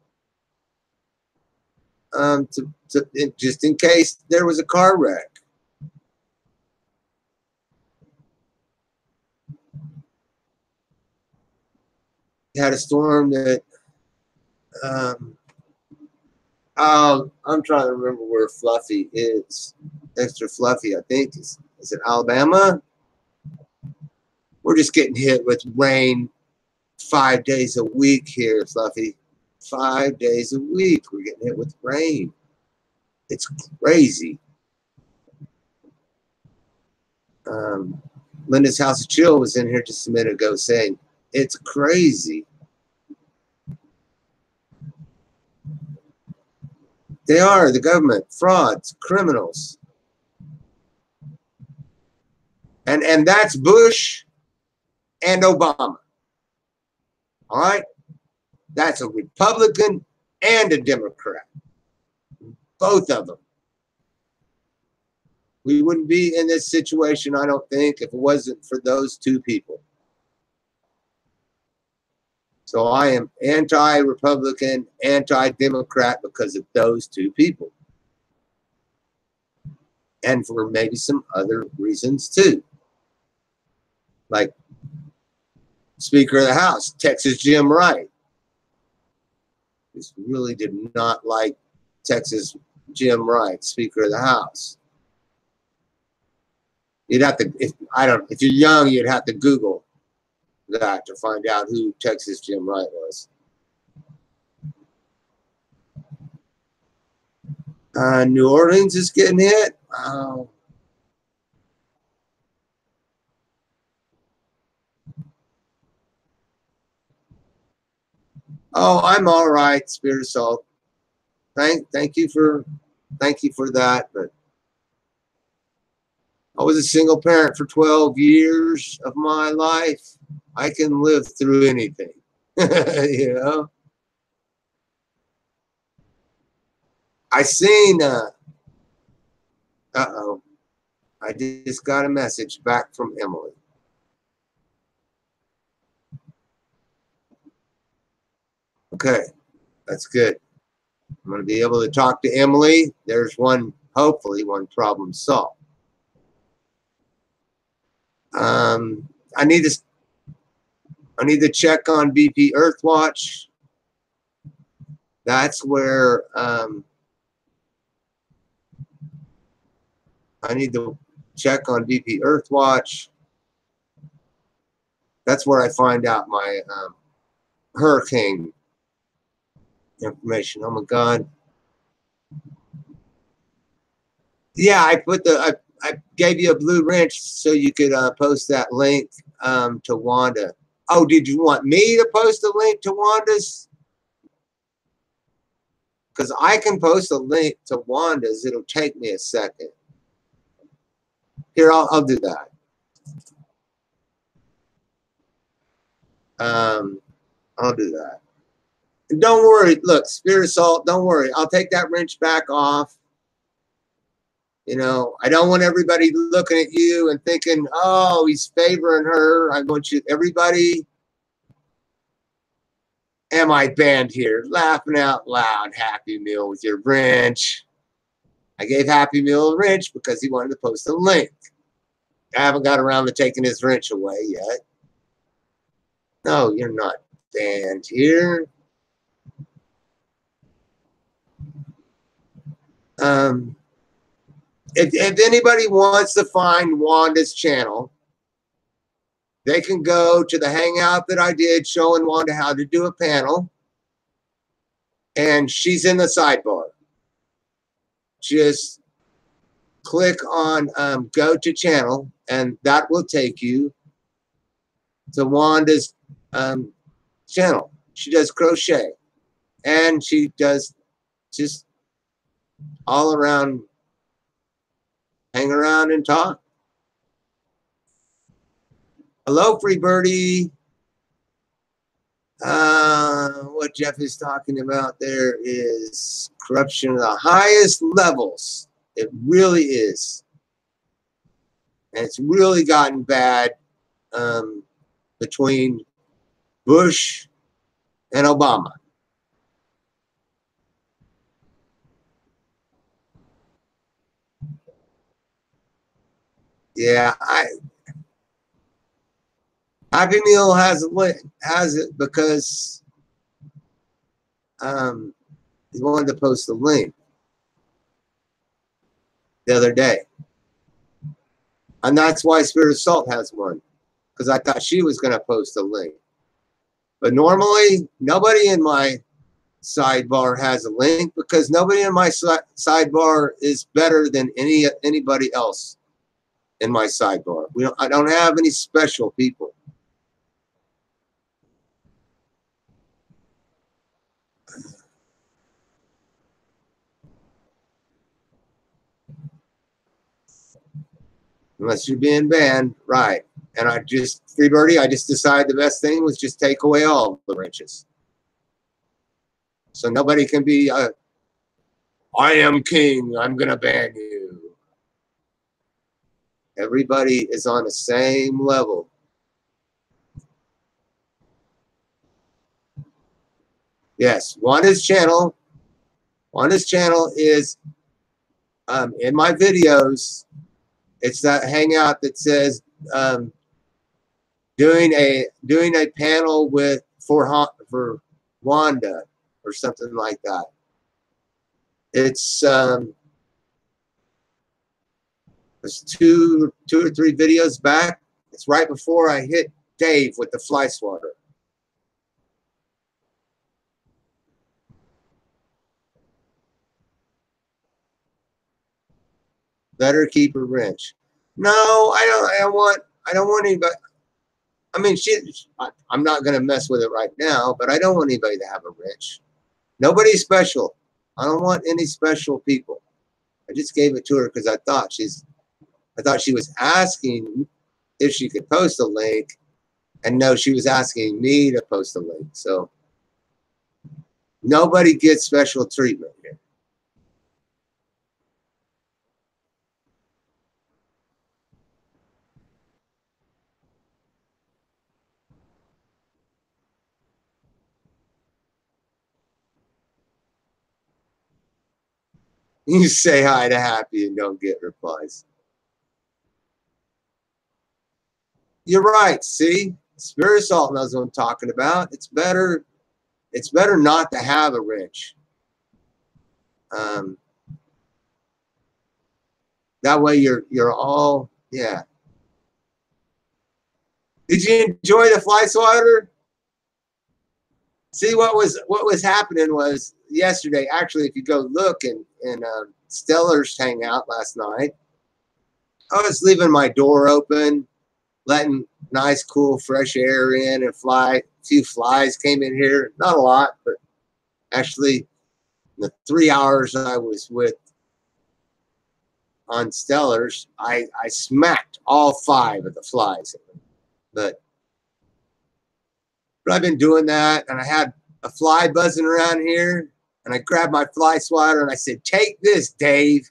Just in case there was a car wreck. Had a storm that I'm trying to remember where Fluffy is. Extra Fluffy, I think. Is it Alabama? We're just getting hit with rain 5 days a week here, Fluffy. 5 days a week. We're getting hit with rain. It's crazy. Linda's House of Chill was in here just a minute ago saying, it's crazy. They are, the government, frauds, criminals. And that's Bush and Obama. All right? That's a Republican and a Democrat. Both of them. We wouldn't be in this situation, I don't think, if it wasn't for those two people. So I am anti-Republican, anti-Democrat because of those two people. And for maybe some other reasons too. Like Speaker of the House, Texas Jim Wright. Just really did not like Texas Jim Wright, Speaker of the House. You'd have to, if you're young, you'd have to Google that to find out who Texas Jim Wright was. New Orleans is getting hit. Oh, I'm all right, Spirit of Salt. Thank you for that. But I was a single parent for 12 years of my life. I can live through anything, you know. I seen, uh-oh, I just got a message back from Emily. Okay, that's good. I'm going to be able to talk to Emily. There's one, hopefully, one problem solved. I need to check on BP Earthwatch. That's where I need to check on BP Earthwatch. That's where I find out my hurricane information. Oh my God. Yeah, I gave you a blue wrench so you could post that link to Wanda. Oh, did you want me to post a link to Wanda's? Because I can post a link to Wanda's. It'll take me a second. Here, I'll do that. I'll do that. And don't worry. Look, Spirit of Salt, don't worry. I'll take that wrench back off. You know, I don't want everybody looking at you and thinking, oh, he's favoring her. I want you, everybody, am I banned here? Laughing out loud, Happy Meal with your wrench. I gave Happy Meal a wrench because he wanted to post a link. I haven't got around to taking his wrench away yet. No, you're not banned here. If anybody wants to find Wanda's channel, they can go to the hangout that I did showing Wanda how to do a panel. And she's in the sidebar. Just click on go to channel, and that will take you to Wanda's channel. She does crochet, and she does just all around, hang around and talk. Hello, Free Birdie. What Jeff is talking about there is corruption at the highest levels. It really is. And it's really gotten bad between Bush and Obama. Yeah, Happy Meal has it because he wanted to post a link the other day. And that's why Spirit of Salt has one, because I thought she was going to post a link. But normally, nobody in my sidebar has a link, because nobody in my sidebar is better than anybody else in my sidebar. I don't have any special people. Unless you're being banned, right? And Free Birdie, I just decided the best thing was just take away all the wrenches. So nobody can be, I am king, I'm going to ban you. Everybody is on the same level. Yes, Wanda's channel is in my videos. It's that hangout that says doing a panel for Wanda or something like that. It's two or three videos back. It's right before I hit Dave with the fly swatter. Better keep a wrench. No, I don't want anybody. I mean, I'm not going to mess with it right now, but I don't want anybody to have a wrench. Nobody's special. I don't want any special people. I just gave it to her because I thought she was asking if she could post a link, and no, she was asking me to post a link. So nobody gets special treatment here. You say hi to Happy and don't get replies. You're right. See, Spirit Salt knows what I'm talking about. It's better not to have a wrench. That way you're all, yeah. Did you enjoy the fly swatter? See, what was happening was yesterday. Actually, if you go look in Stellar's hangout last night, I was leaving my door open, letting nice, cool, fresh air in, and a few flies came in here. Not a lot, but actually, the 3 hours I was on Stellar's, I smacked all 5 of the flies. But I've been doing that, and I had a fly buzzing around here, and I grabbed my fly swatter and I said, "Take this, Dave."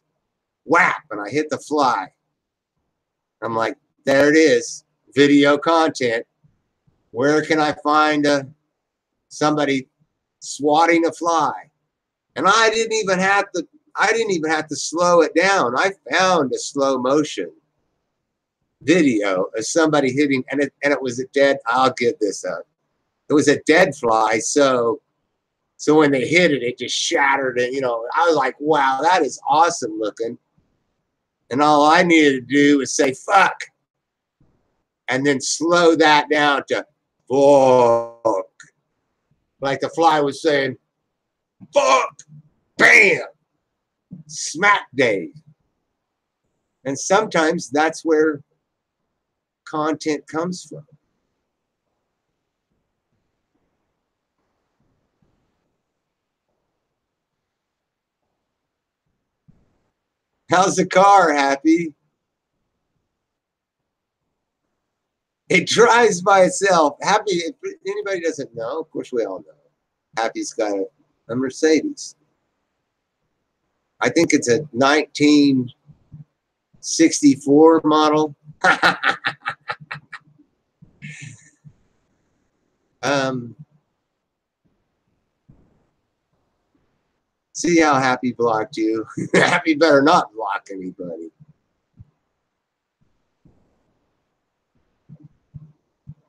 Whap, and I hit the fly. I'm like, there it is, video content. Where can I find somebody swatting a fly? And I didn't even have to slow it down. I found a slow motion video of somebody hitting, and it was a dead. I'll get this up. It was a dead fly, so when they hit it, it just shattered it. I was like, wow, that is awesome looking. And all I needed to do was say fuck, and then slow that down to fuck, like the fly was saying fuck, bam, smack Dave. And sometimes that's where content comes from. How's the car, Happy? It drives by itself. Happy, if anybody doesn't know, of course we all know, Happy's got a Mercedes. I think it's a 1964 model. See how Happy blocked you? Happy better not block anybody.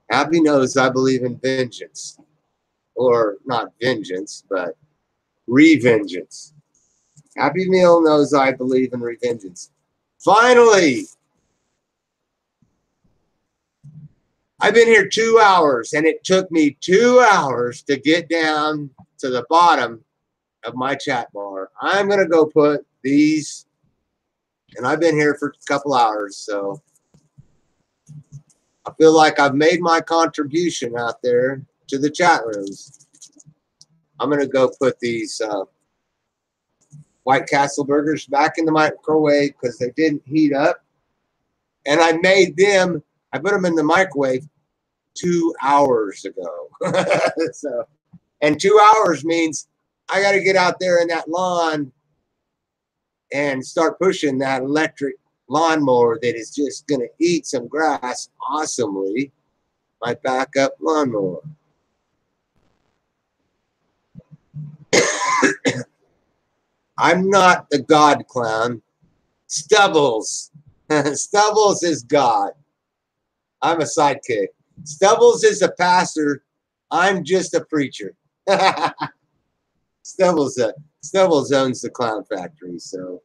Happy knows I believe in vengeance. Or not vengeance, but revengeance. Happy Meal knows I believe in revengeance. Finally! I've been here 2 hours, and it took me 2 hours to get down to the bottom of my chat bar. I'm going to go put these, and I've been here for a couple hours, so I feel like I've made my contribution out there to the chat rooms. I'm going to go put these White Castle burgers back in the microwave because they didn't heat up. And I made them, I put them in the microwave 2 hours ago. So, and 2 hours means I got to get out there in that lawn and start pushing that electric lawnmower that is just going to eat some grass awesomely. My backup lawnmower. I'm not the God clown. Stubbles. Stubbles is God. I'm a sidekick. Stubbles is a pastor. I'm just a preacher. Stubbles owns the clown factory. So,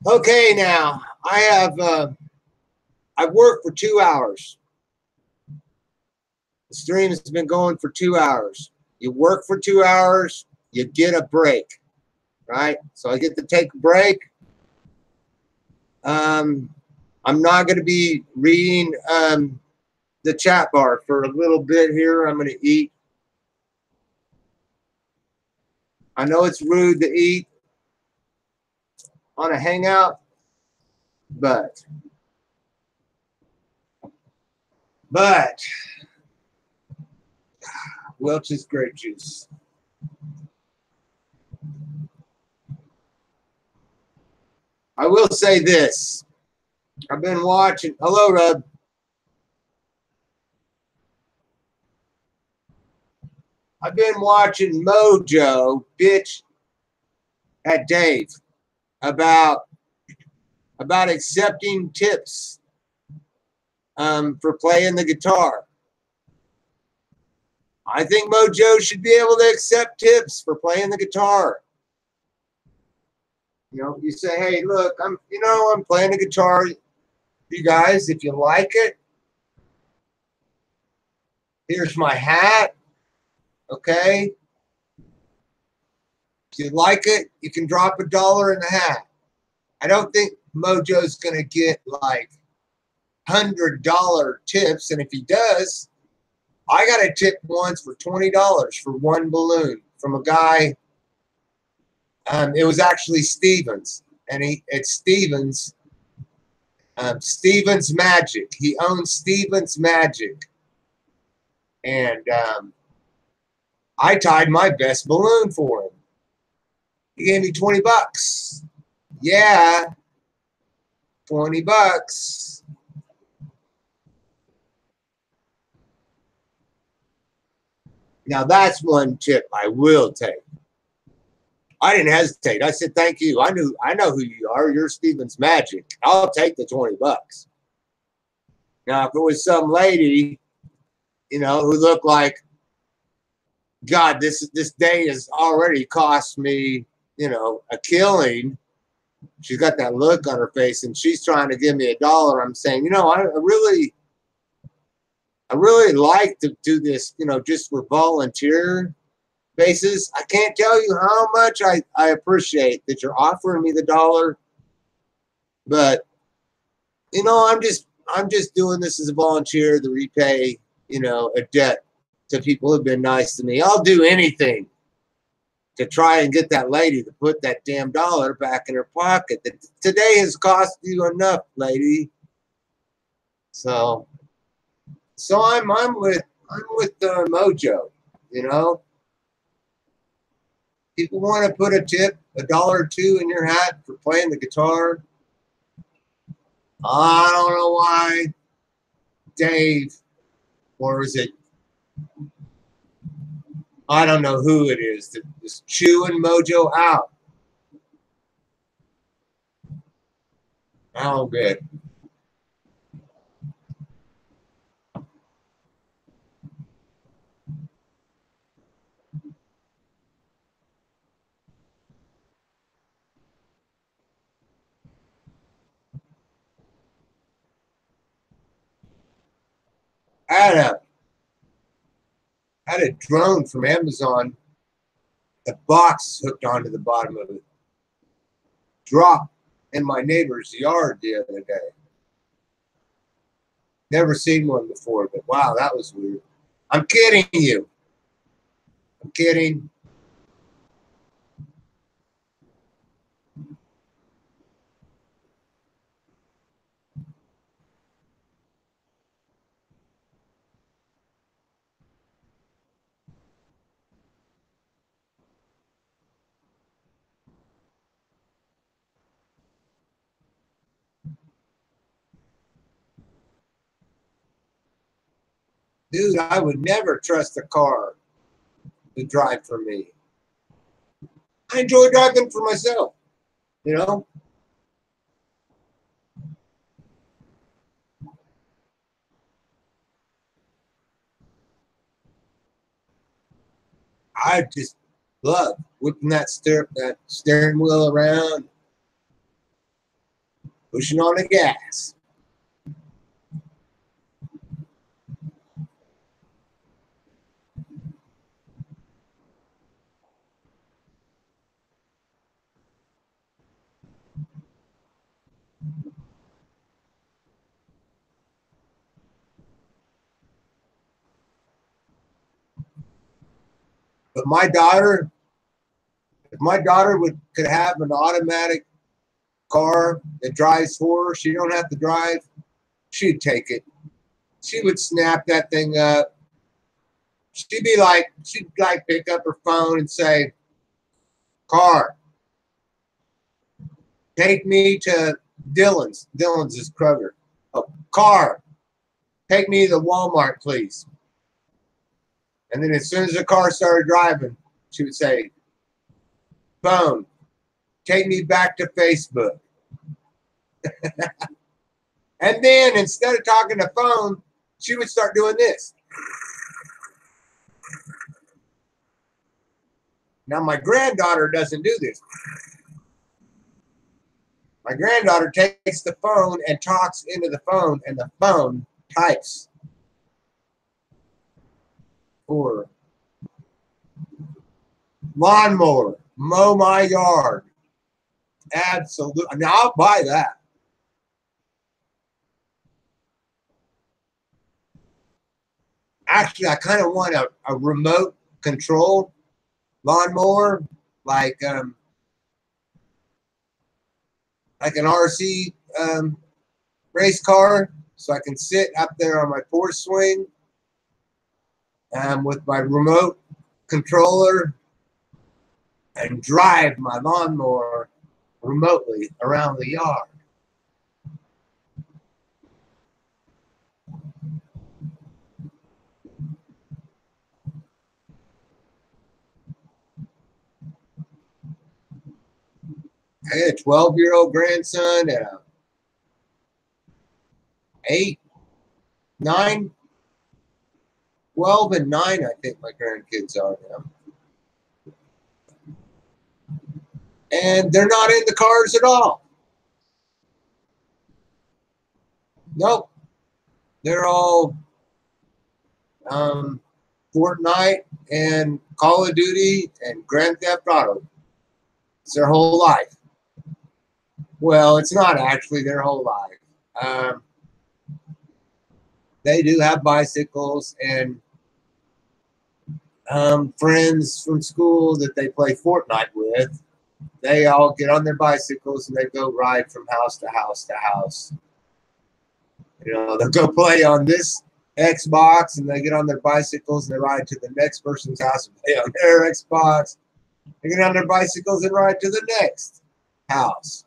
okay, now I've worked for 2 hours. The stream has been going for 2 hours. You work for 2 hours, you get a break, right? So I get to take a break. I'm not going to be reading the chat bar for a little bit here. I'm going to eat. I know it's rude to eat on a hangout, but Welch's grape juice. I will say this. I've been watching. Hello, Rub. I've been watching Mojo bitch at Dave about accepting tips for playing the guitar. I think Mojo should be able to accept tips for playing the guitar. You know, you say, hey, look, I'm playing the guitar. You guys, if you like it, here's my hat. Okay. If you like it, you can drop $1 in the hat. I don't think Mojo's going to get like $100 tips. And if he does, I got a tip once for $20 for one balloon from a guy. It was actually Stevens. And it's Stevens. Stevens Magic. He owns Stevens Magic. And I tied my best balloon for him. He gave me $20. Yeah. $20. Now that's one tip I will take. I didn't hesitate. I said, thank you. I know who you are. You're Stevens Magic. I'll take the $20. Now, if it was some lady, you know, who looked like, God, this day has already cost me a killing. She's got that look on her face, and she's trying to give me $1. I'm saying, I really like to do this, just for volunteer basis. I can't tell you how much I appreciate that you're offering me the $1, but I'm just doing this as a volunteer to repay, a debt to people who've been nice to me. I'll do anything to try and get that lady to put that damn $1 back in her pocket. Today has cost you enough, lady. So I'm with Mojo. People want to put a tip, $1 or $2 in your hat for playing the guitar. I don't know why Dave, or is it, I don't know who it is, that is chewing Mojo out. Oh, good. I had a drone from Amazon, a box hooked onto the bottom of it, dropped in my neighbor's yard the other day. Never seen one before, but wow, that was weird. I'm kidding you. I'm kidding. Dude, I would never trust a car to drive for me. I enjoy driving for myself, I just love whipping that steering wheel around, pushing on the gas. But if my daughter could have an automatic car that drives for her, she don't have to drive, she'd take it. She would snap that thing up. She'd pick up her phone and say, "Car, take me to Dillon's." Dillon's is Kroger. Oh, car, take me to Walmart, please. And then as soon as the car started driving, she would say, "Phone, take me back to Facebook." And then instead of talking to phone, she would start doing this. Now, my granddaughter doesn't do this. My granddaughter takes the phone and talks into the phone, and the phone types for lawnmower, mow my yard. Absolutely. Now, I'll buy that. Actually, I kind of want a remote control lawnmower, like an RC race car, so I can sit up there on my porch swing with my remote controller and drive my lawnmower remotely around the yard. I had a 12-year-old grandson and a 8, 9, 12 and 9, I think my grandkids are now. And they're not in the cars at all. Nope. They're all Fortnite and Call of Duty and Grand Theft Auto. It's their whole life. Well, it's not actually their whole life. They do have bicycles and friends from school that they play Fortnite with. They all get on their bicycles and they go ride from house to house to house. You know, they'll go play on this Xbox and they get on their bicycles and they ride to the next person's house and play on their Xbox. They get on their bicycles and ride to the next house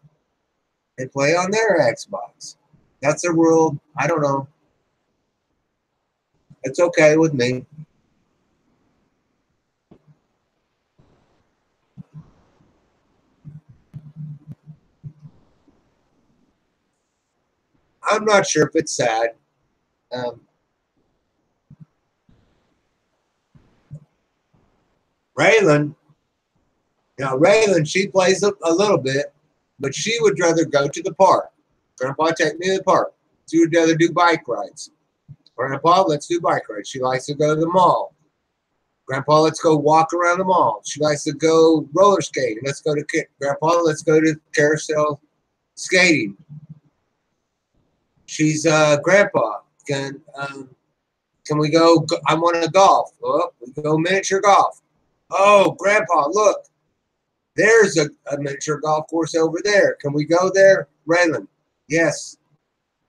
and play on their Xbox. That's their world. I don't know. It's okay with me. I'm not sure if it's sad. Raylan, Raylan, she plays a little bit, but she would rather go to the park. Grandpa, take me to the park. She would rather do bike rides. Grandpa, let's do bike rides. She likes to go to the mall. Grandpa, let's go walk around the mall. She likes to go roller skating. Let's go to Grandpa, let's go to carousel skating. She's Grandpa. Can we go? I want to golf. Oh, we go miniature golf. Oh, Grandpa, look. There's a miniature golf course over there. Can we go there? Raylan, yes.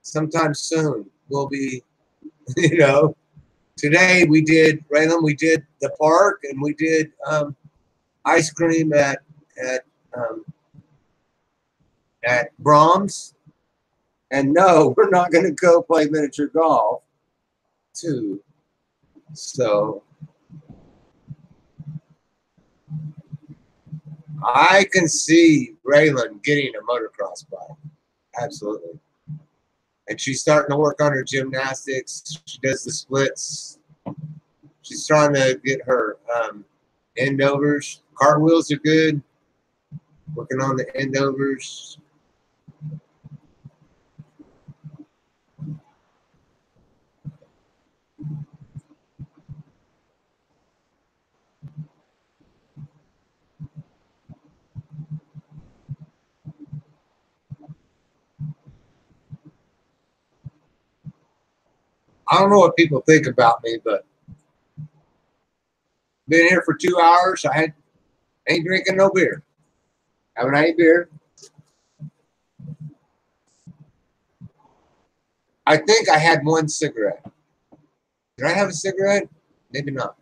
Sometime soon. We'll be, today we did, Raylan, we did the park and we did ice cream at Brahms. And no, we're not going to go play miniature golf too. So I can see Raylan getting a motocross bike. Absolutely. And she's starting to work on her gymnastics. She does the splits. She's trying to get her end overs. Cartwheels are good. Working on the end overs. I don't know what people think about me, but been here for 2 hours. Ain't drinking no beer. Haven't had any beer. I think I had one cigarette. Did I have a cigarette? Maybe not.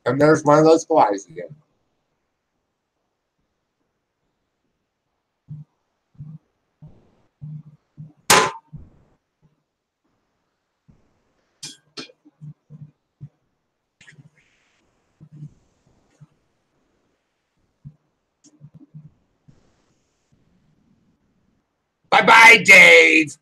And there's one of those flies again. Bye-bye, Dave.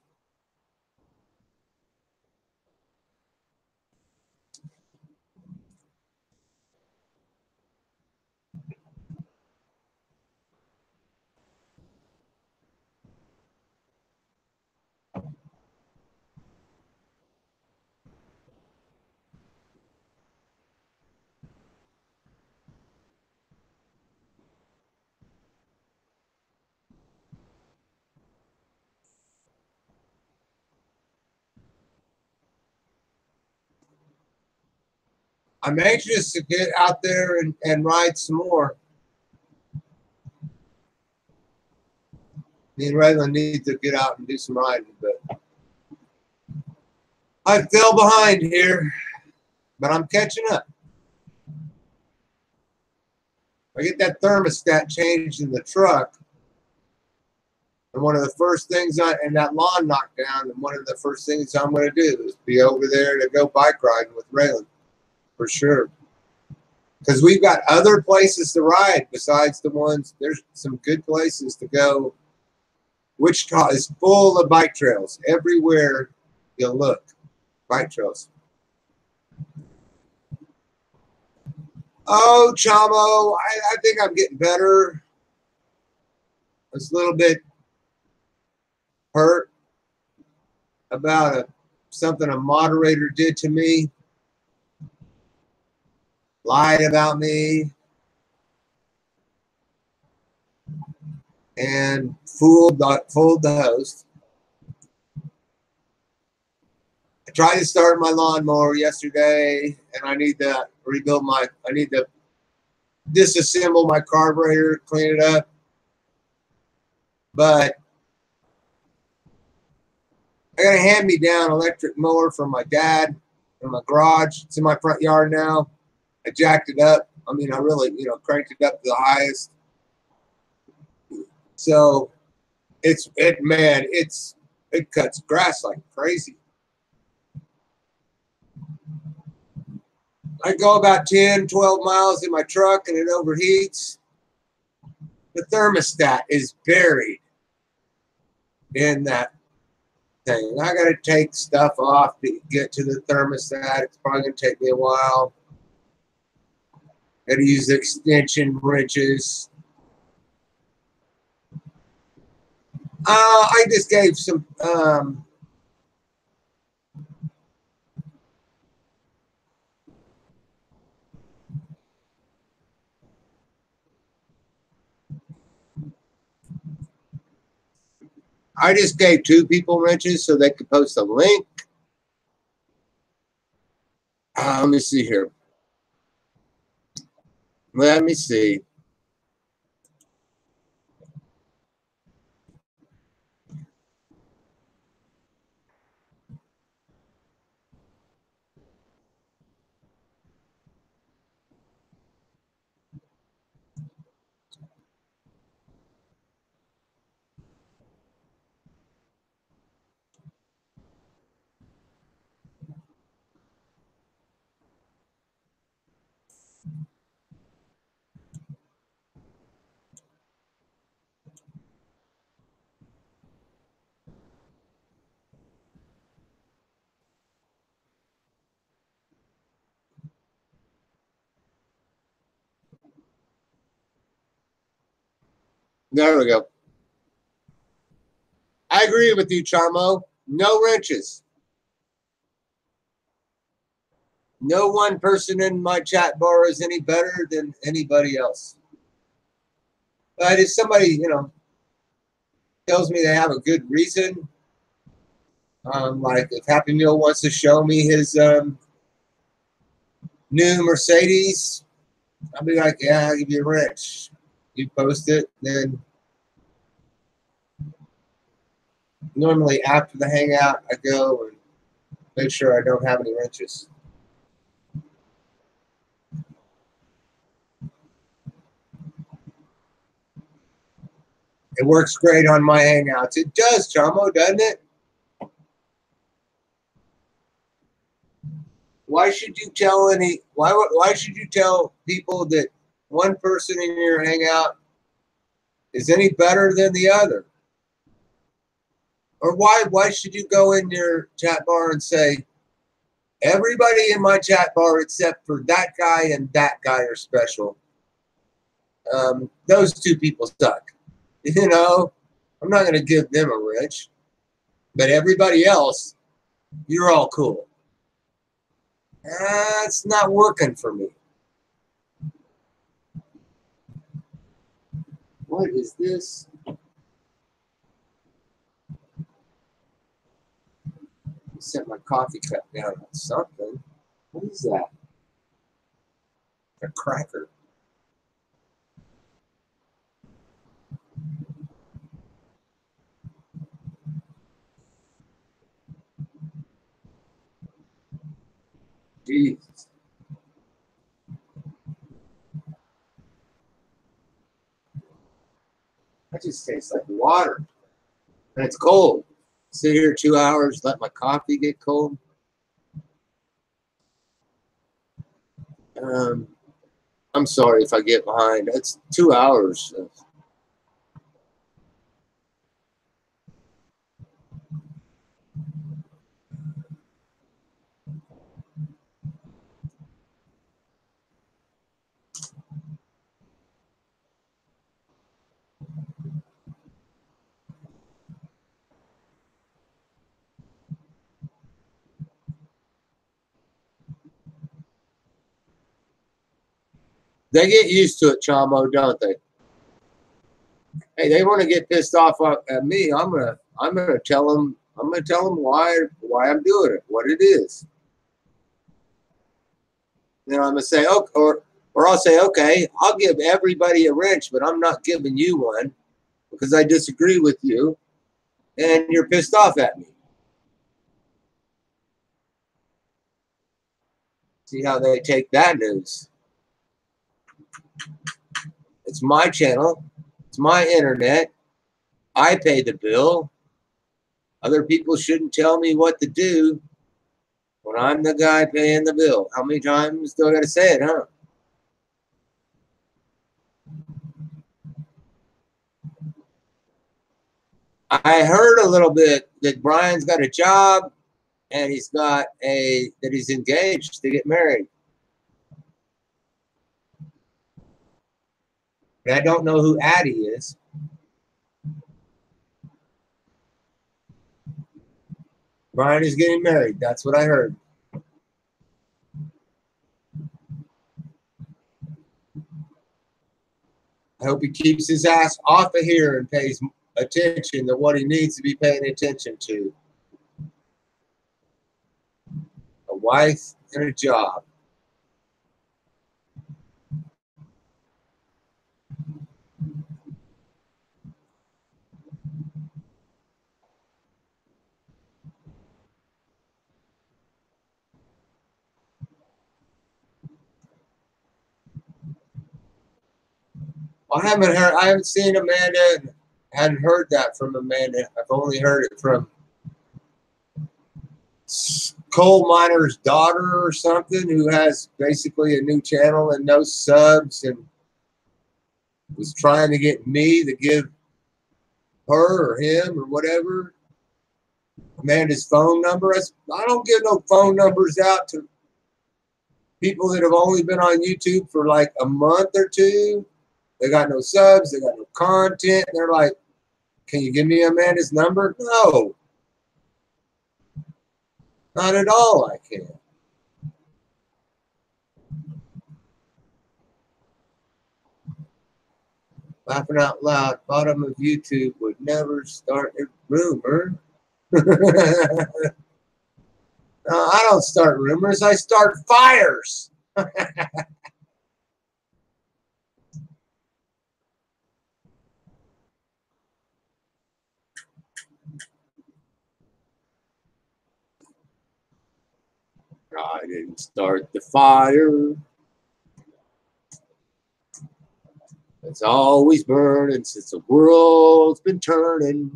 I'm anxious to get out there and ride some more. Me and Raylan need to get out and do some riding, but I fell behind here, but I'm catching up. I get that thermostat changed in the truck, and one of the first things and that lawn knocked down, and one of the first things I'm going to do is be over there to go bike riding with Raylan, for sure. Because we've got other places to ride besides the ones. There's some good places to go. Wichita is full of bike trails. Everywhere you look, bike trails. Oh, Chamo, I think I'm getting better. I was a little bit hurt about something a moderator did to me, lied about me, and fooled the host. I tried to start my lawnmower yesterday, and I need to rebuild I need to disassemble my carburetor, clean it up. But I got a hand-me-down electric mower from my dad in my garage. It's in my front yard now. I jacked it up. I mean, I really, cranked it up to the highest. So it cuts grass like crazy. I go about 10, 12 miles in my truck and it overheats. The thermostat is buried in that thing. I got to take stuff off to get to the thermostat. It's probably going to take me a while. Got to use the extension wrenches. I just gave some I just gave 2 people wrenches so they could post a link. Let me see here. Let me see. There we go. I agree with you, Charmo. No wrenches. No one person in my chat bar is any better than anybody else. But if somebody, tells me they have a good reason, like if Happy Meal wants to show me his new Mercedes, I'll be like, yeah, I'll give you a wrench. You post it, then normally after the hangout, I go and make sure I don't have any wrenches. It works great on my hangouts. It does, Chamo, doesn't it? Why should you tell why should you tell people that one person in your hangout is any better than the other? Or why should you go in your chat bar and say, everybody in my chat bar except for that guy and that guy are special? Those 2 people suck. I'm not going to give them a wrench. But everybody else, you're all cool. It's not working for me. What is this? Set my coffee cup down on something. What is that? A cracker. Jeez. That just tastes like water. And it's cold. Sit here 2 hours, let my coffee get cold. I'm sorry if I get behind. It's 2 hours. They get used to it, Chamo, don't they? Hey, they want to get pissed off at me. I'm gonna tell them. I'm gonna tell them why I'm doing it, what it is. Then I'm gonna say, oh, or I'll say, okay, I'll give everybody a wrench, but I'm not giving you one because I disagree with you, and you're pissed off at me. See how they take that news. It's my channel. It's my internet. I pay the bill. Other people shouldn't tell me what to do when I'm the guy paying the bill. How many times do I got to say it, huh? I heard a little bit that Brian's got a job and that he's engaged to get married. And I don't know who Addie is. Brian is getting married. That's what I heard. I hope he keeps his ass off of here and pays attention to what he needs to be paying attention to. A wife and a job. I haven't seen Amanda, hadn't heard that from Amanda. I've only heard it from coal miner's daughter or something who has basically a new channel and no subs and was trying to get me to give her or him or whatever Amanda's phone number. I don't give no phone numbers out to people that have only been on YouTube for like a month or two. They got no subs, they got no content. And they're like, can you give me Amanda's number? No. Not at all, I can't. Laughing out loud, bottom of YouTube would never start a rumor. No, I don't start rumors, I start fires. I didn't start the fire. It's always burning since the world's been turning.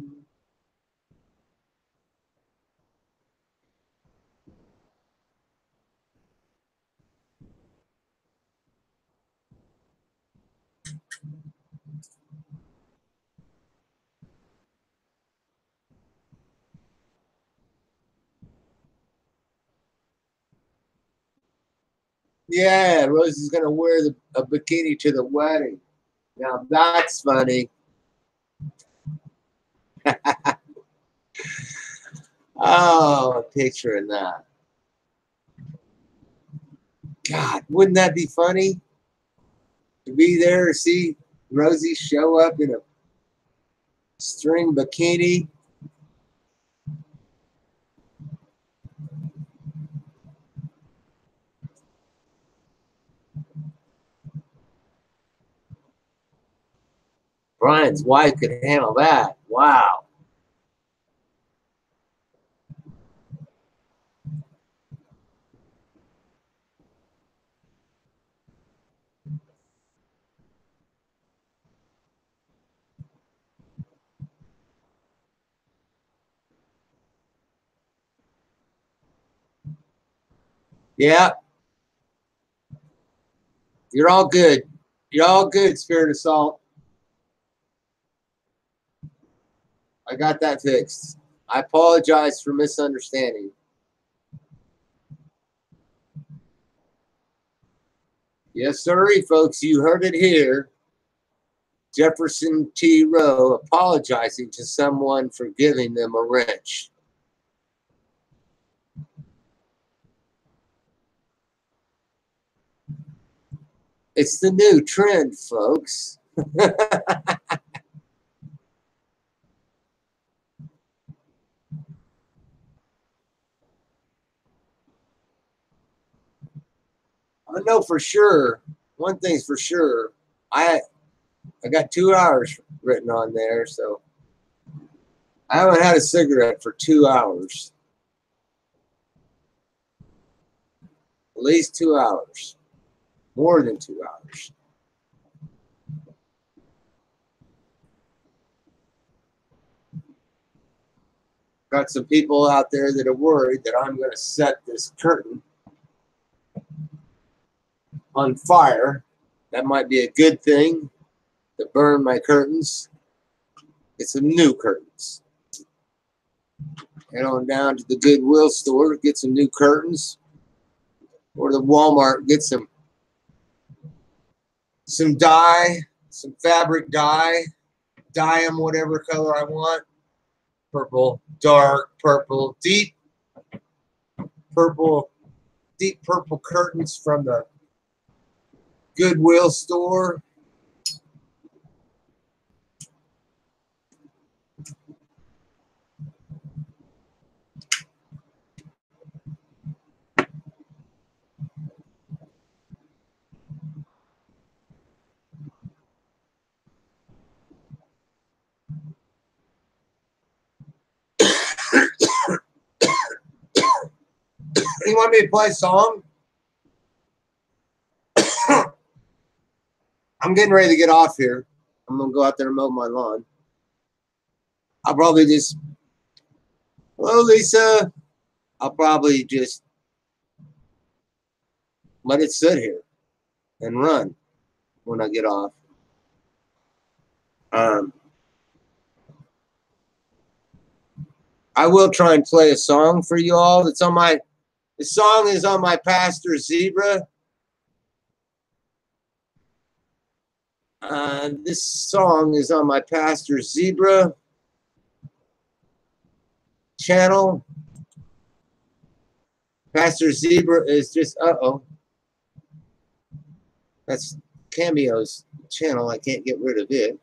Yeah, Rosie's going to wear a bikini to the wedding. Now that's funny. Oh, picturing that. God, wouldn't that be funny? To be there to see Rosie show up in a string bikini. Brian's wife could handle that. Wow. Yeah. You're all good. You're all good, Spirit Assault. I got that fixed. I apologize for misunderstanding. Yes, sir, folks. You heard it here. Jefferson T. Rowe apologizing to someone for giving them a wrench. It's the new trend, folks. I know for sure. One thing's for sure. I got 2 hours written on there, so I haven't had a cigarette for 2 hours. At least 2 hours. More than 2 hours. Got some people out there that are worried that I'm going to set this curtain on fire. That might be a good thing to burn my curtains. Get some new curtains. Head on down to the Goodwill store, get some new curtains. Or the Walmart, get some dye, some fabric dye. Dye them whatever color I want. Purple, dark purple, deep purple curtains from the Goodwill store. You want me to play a song? I'm getting ready to get off here. I'm going to go out there and mow my lawn. I'll probably just, hello, Lisa. I'll probably just let it sit here and run when I get off. I will try and play a song for you all. It's on my, the song is on my Pastor Zebra. This song is on my Pastor Zebra channel. Pastor Zebra is just, that's Cameo's channel. I can't get rid of it.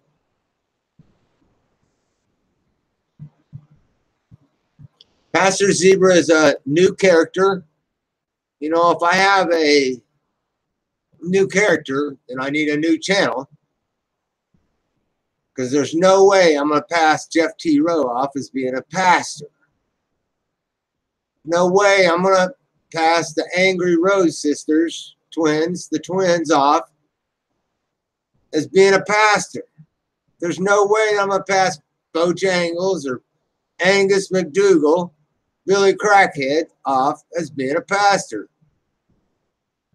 Pastor Zebra is a new character. You know, if I have a new character, then I need a new channel. Because there's no way I'm going to pass Jeff T. Rowe off as being a pastor. No way I'm going to pass the Angry Rose sisters, the twins off as being a pastor. There's no way I'm going to pass Bojangles or Angus McDougall, Billy Crackhead, off as being a pastor.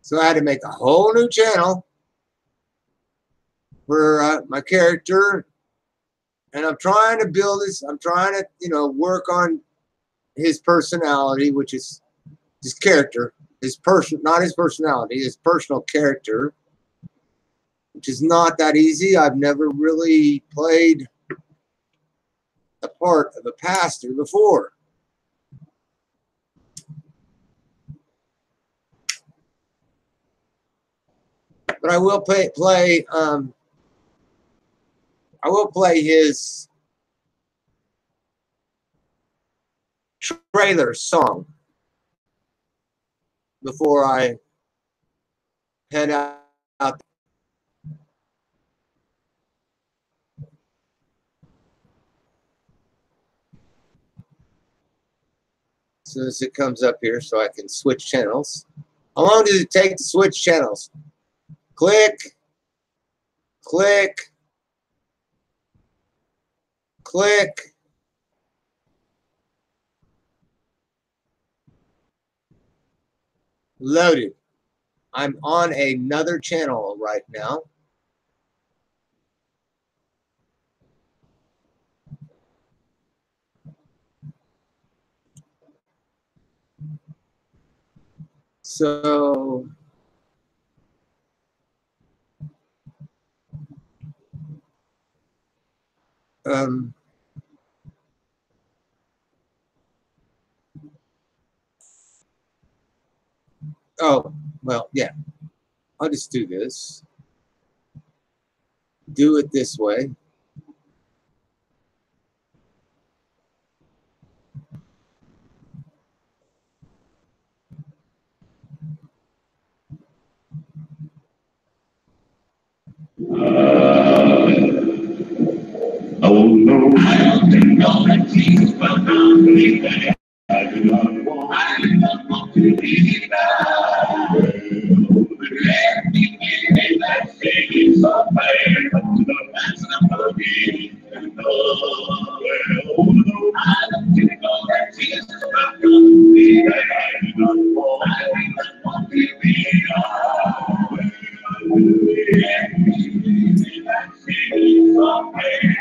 So I had to make a whole new channel for my character. And I'm trying to build this. I'm trying to, you know, work on his personality, which is his character, not his personality, his personal character, which is not that easy. I've never really played the part of a pastor before. But I will play his trailer song before I head out. As soon as it comes up here so I can switch channels. How long does it take to switch channels? Click, click, click. Loaded. I'm on another channel right now. So oh, well, yeah. I'll just do this. do it this way. Oh no, I don't know that Jesus will not be there. I do not want to be back. Let me be that thing so bad. That's not for me to know. Oh no, I don't know that Jesus will not be there. I do not want to be back. Let me be that thing so bad.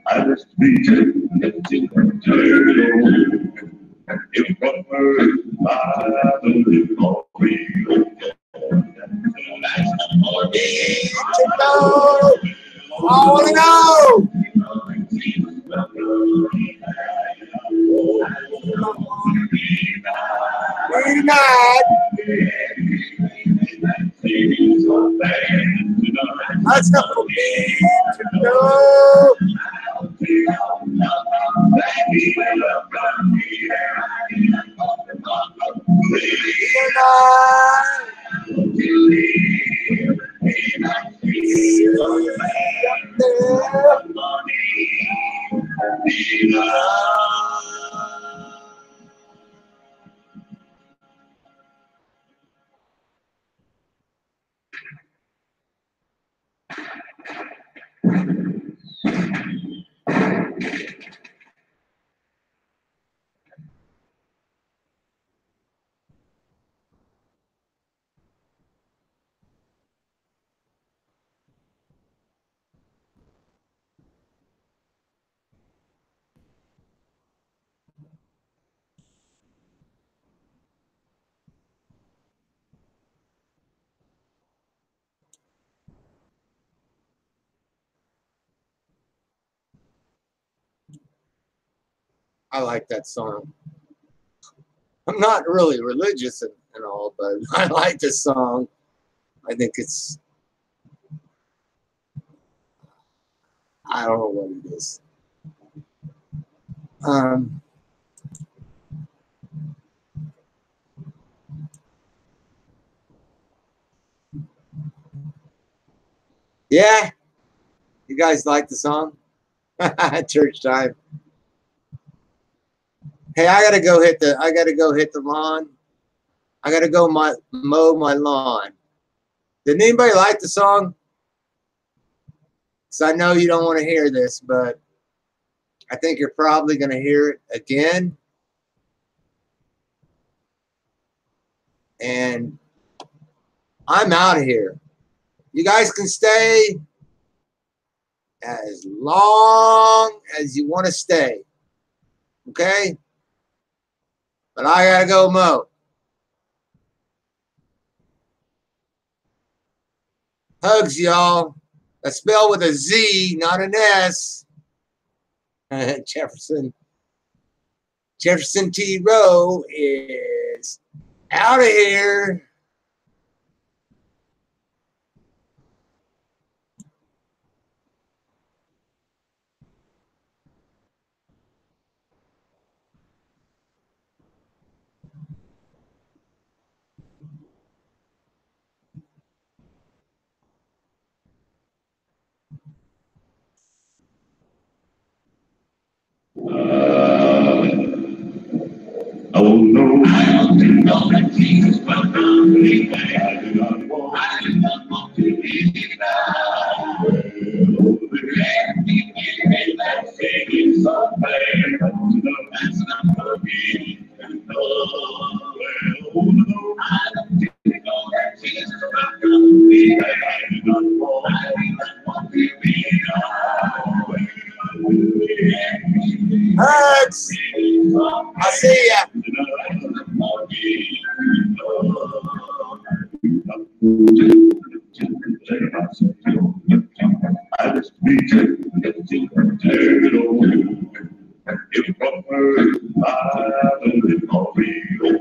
I was beaten if by the little I want to know. Be mad. That's not for me to know. I like that song. I'm not really religious and all, but I like this song. I think it's, I don't know what it is. Yeah, you guys like the song? Church time. Hey, I gotta go hit the lawn. I gotta go mow my lawn. Did anybody like the song? So I know you don't want to hear this, but I think you're probably gonna hear it again. And I'm out of here. You guys can stay as long as you want to stay. Okay? But I gotta go mow. Hugs, y'all. That's spelled with a Z, not an S. Jefferson T. Rowe is out of here. Oh no, I don't know that Jesus will not be there. I do not want to be back. Let me be that thing so bad. That's not for me to know. Oh no, I don't know that Jesus will not be there. I do not want to be back. Hugs. I see ya. I just need to take it over. If I the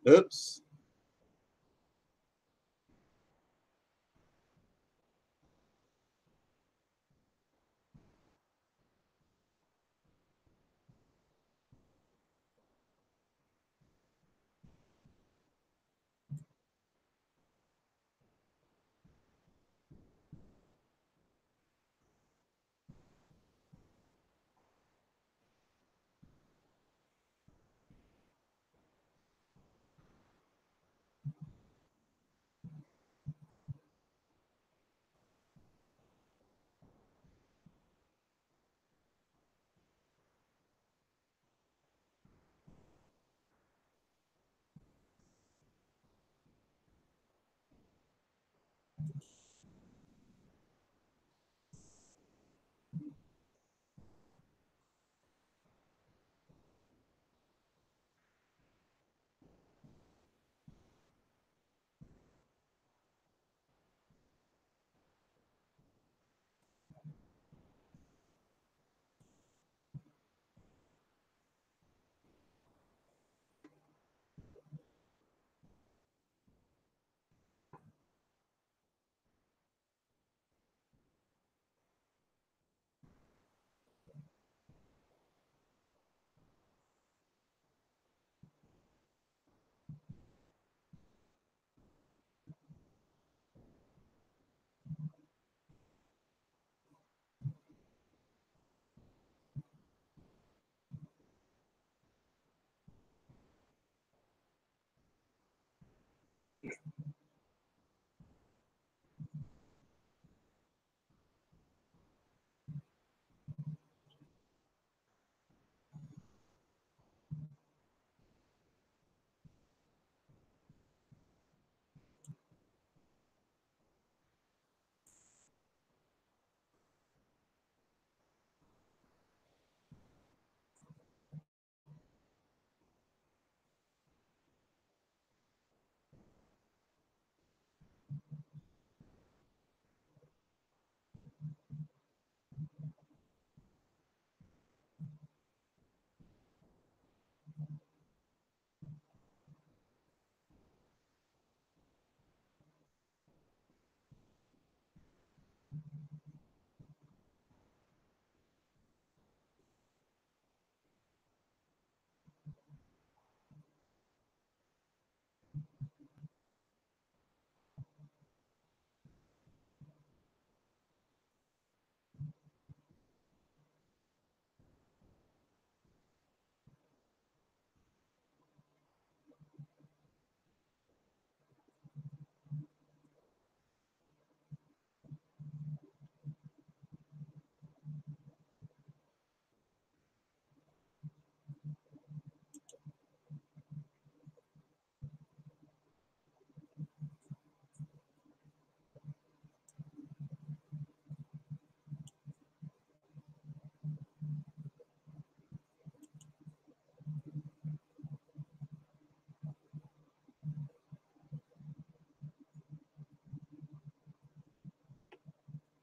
Oops.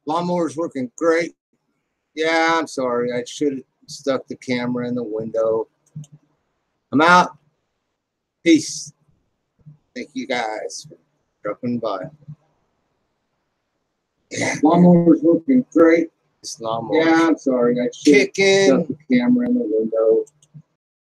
Lawnmower's working great. Yeah, I'm sorry. I should have stuck the camera in the window. I'm out. Peace. Thank you guys for dropping by. Yeah, lawnmower's working great. This lawnmower. Yeah, I'm sorry. I should have stuck the camera in the window.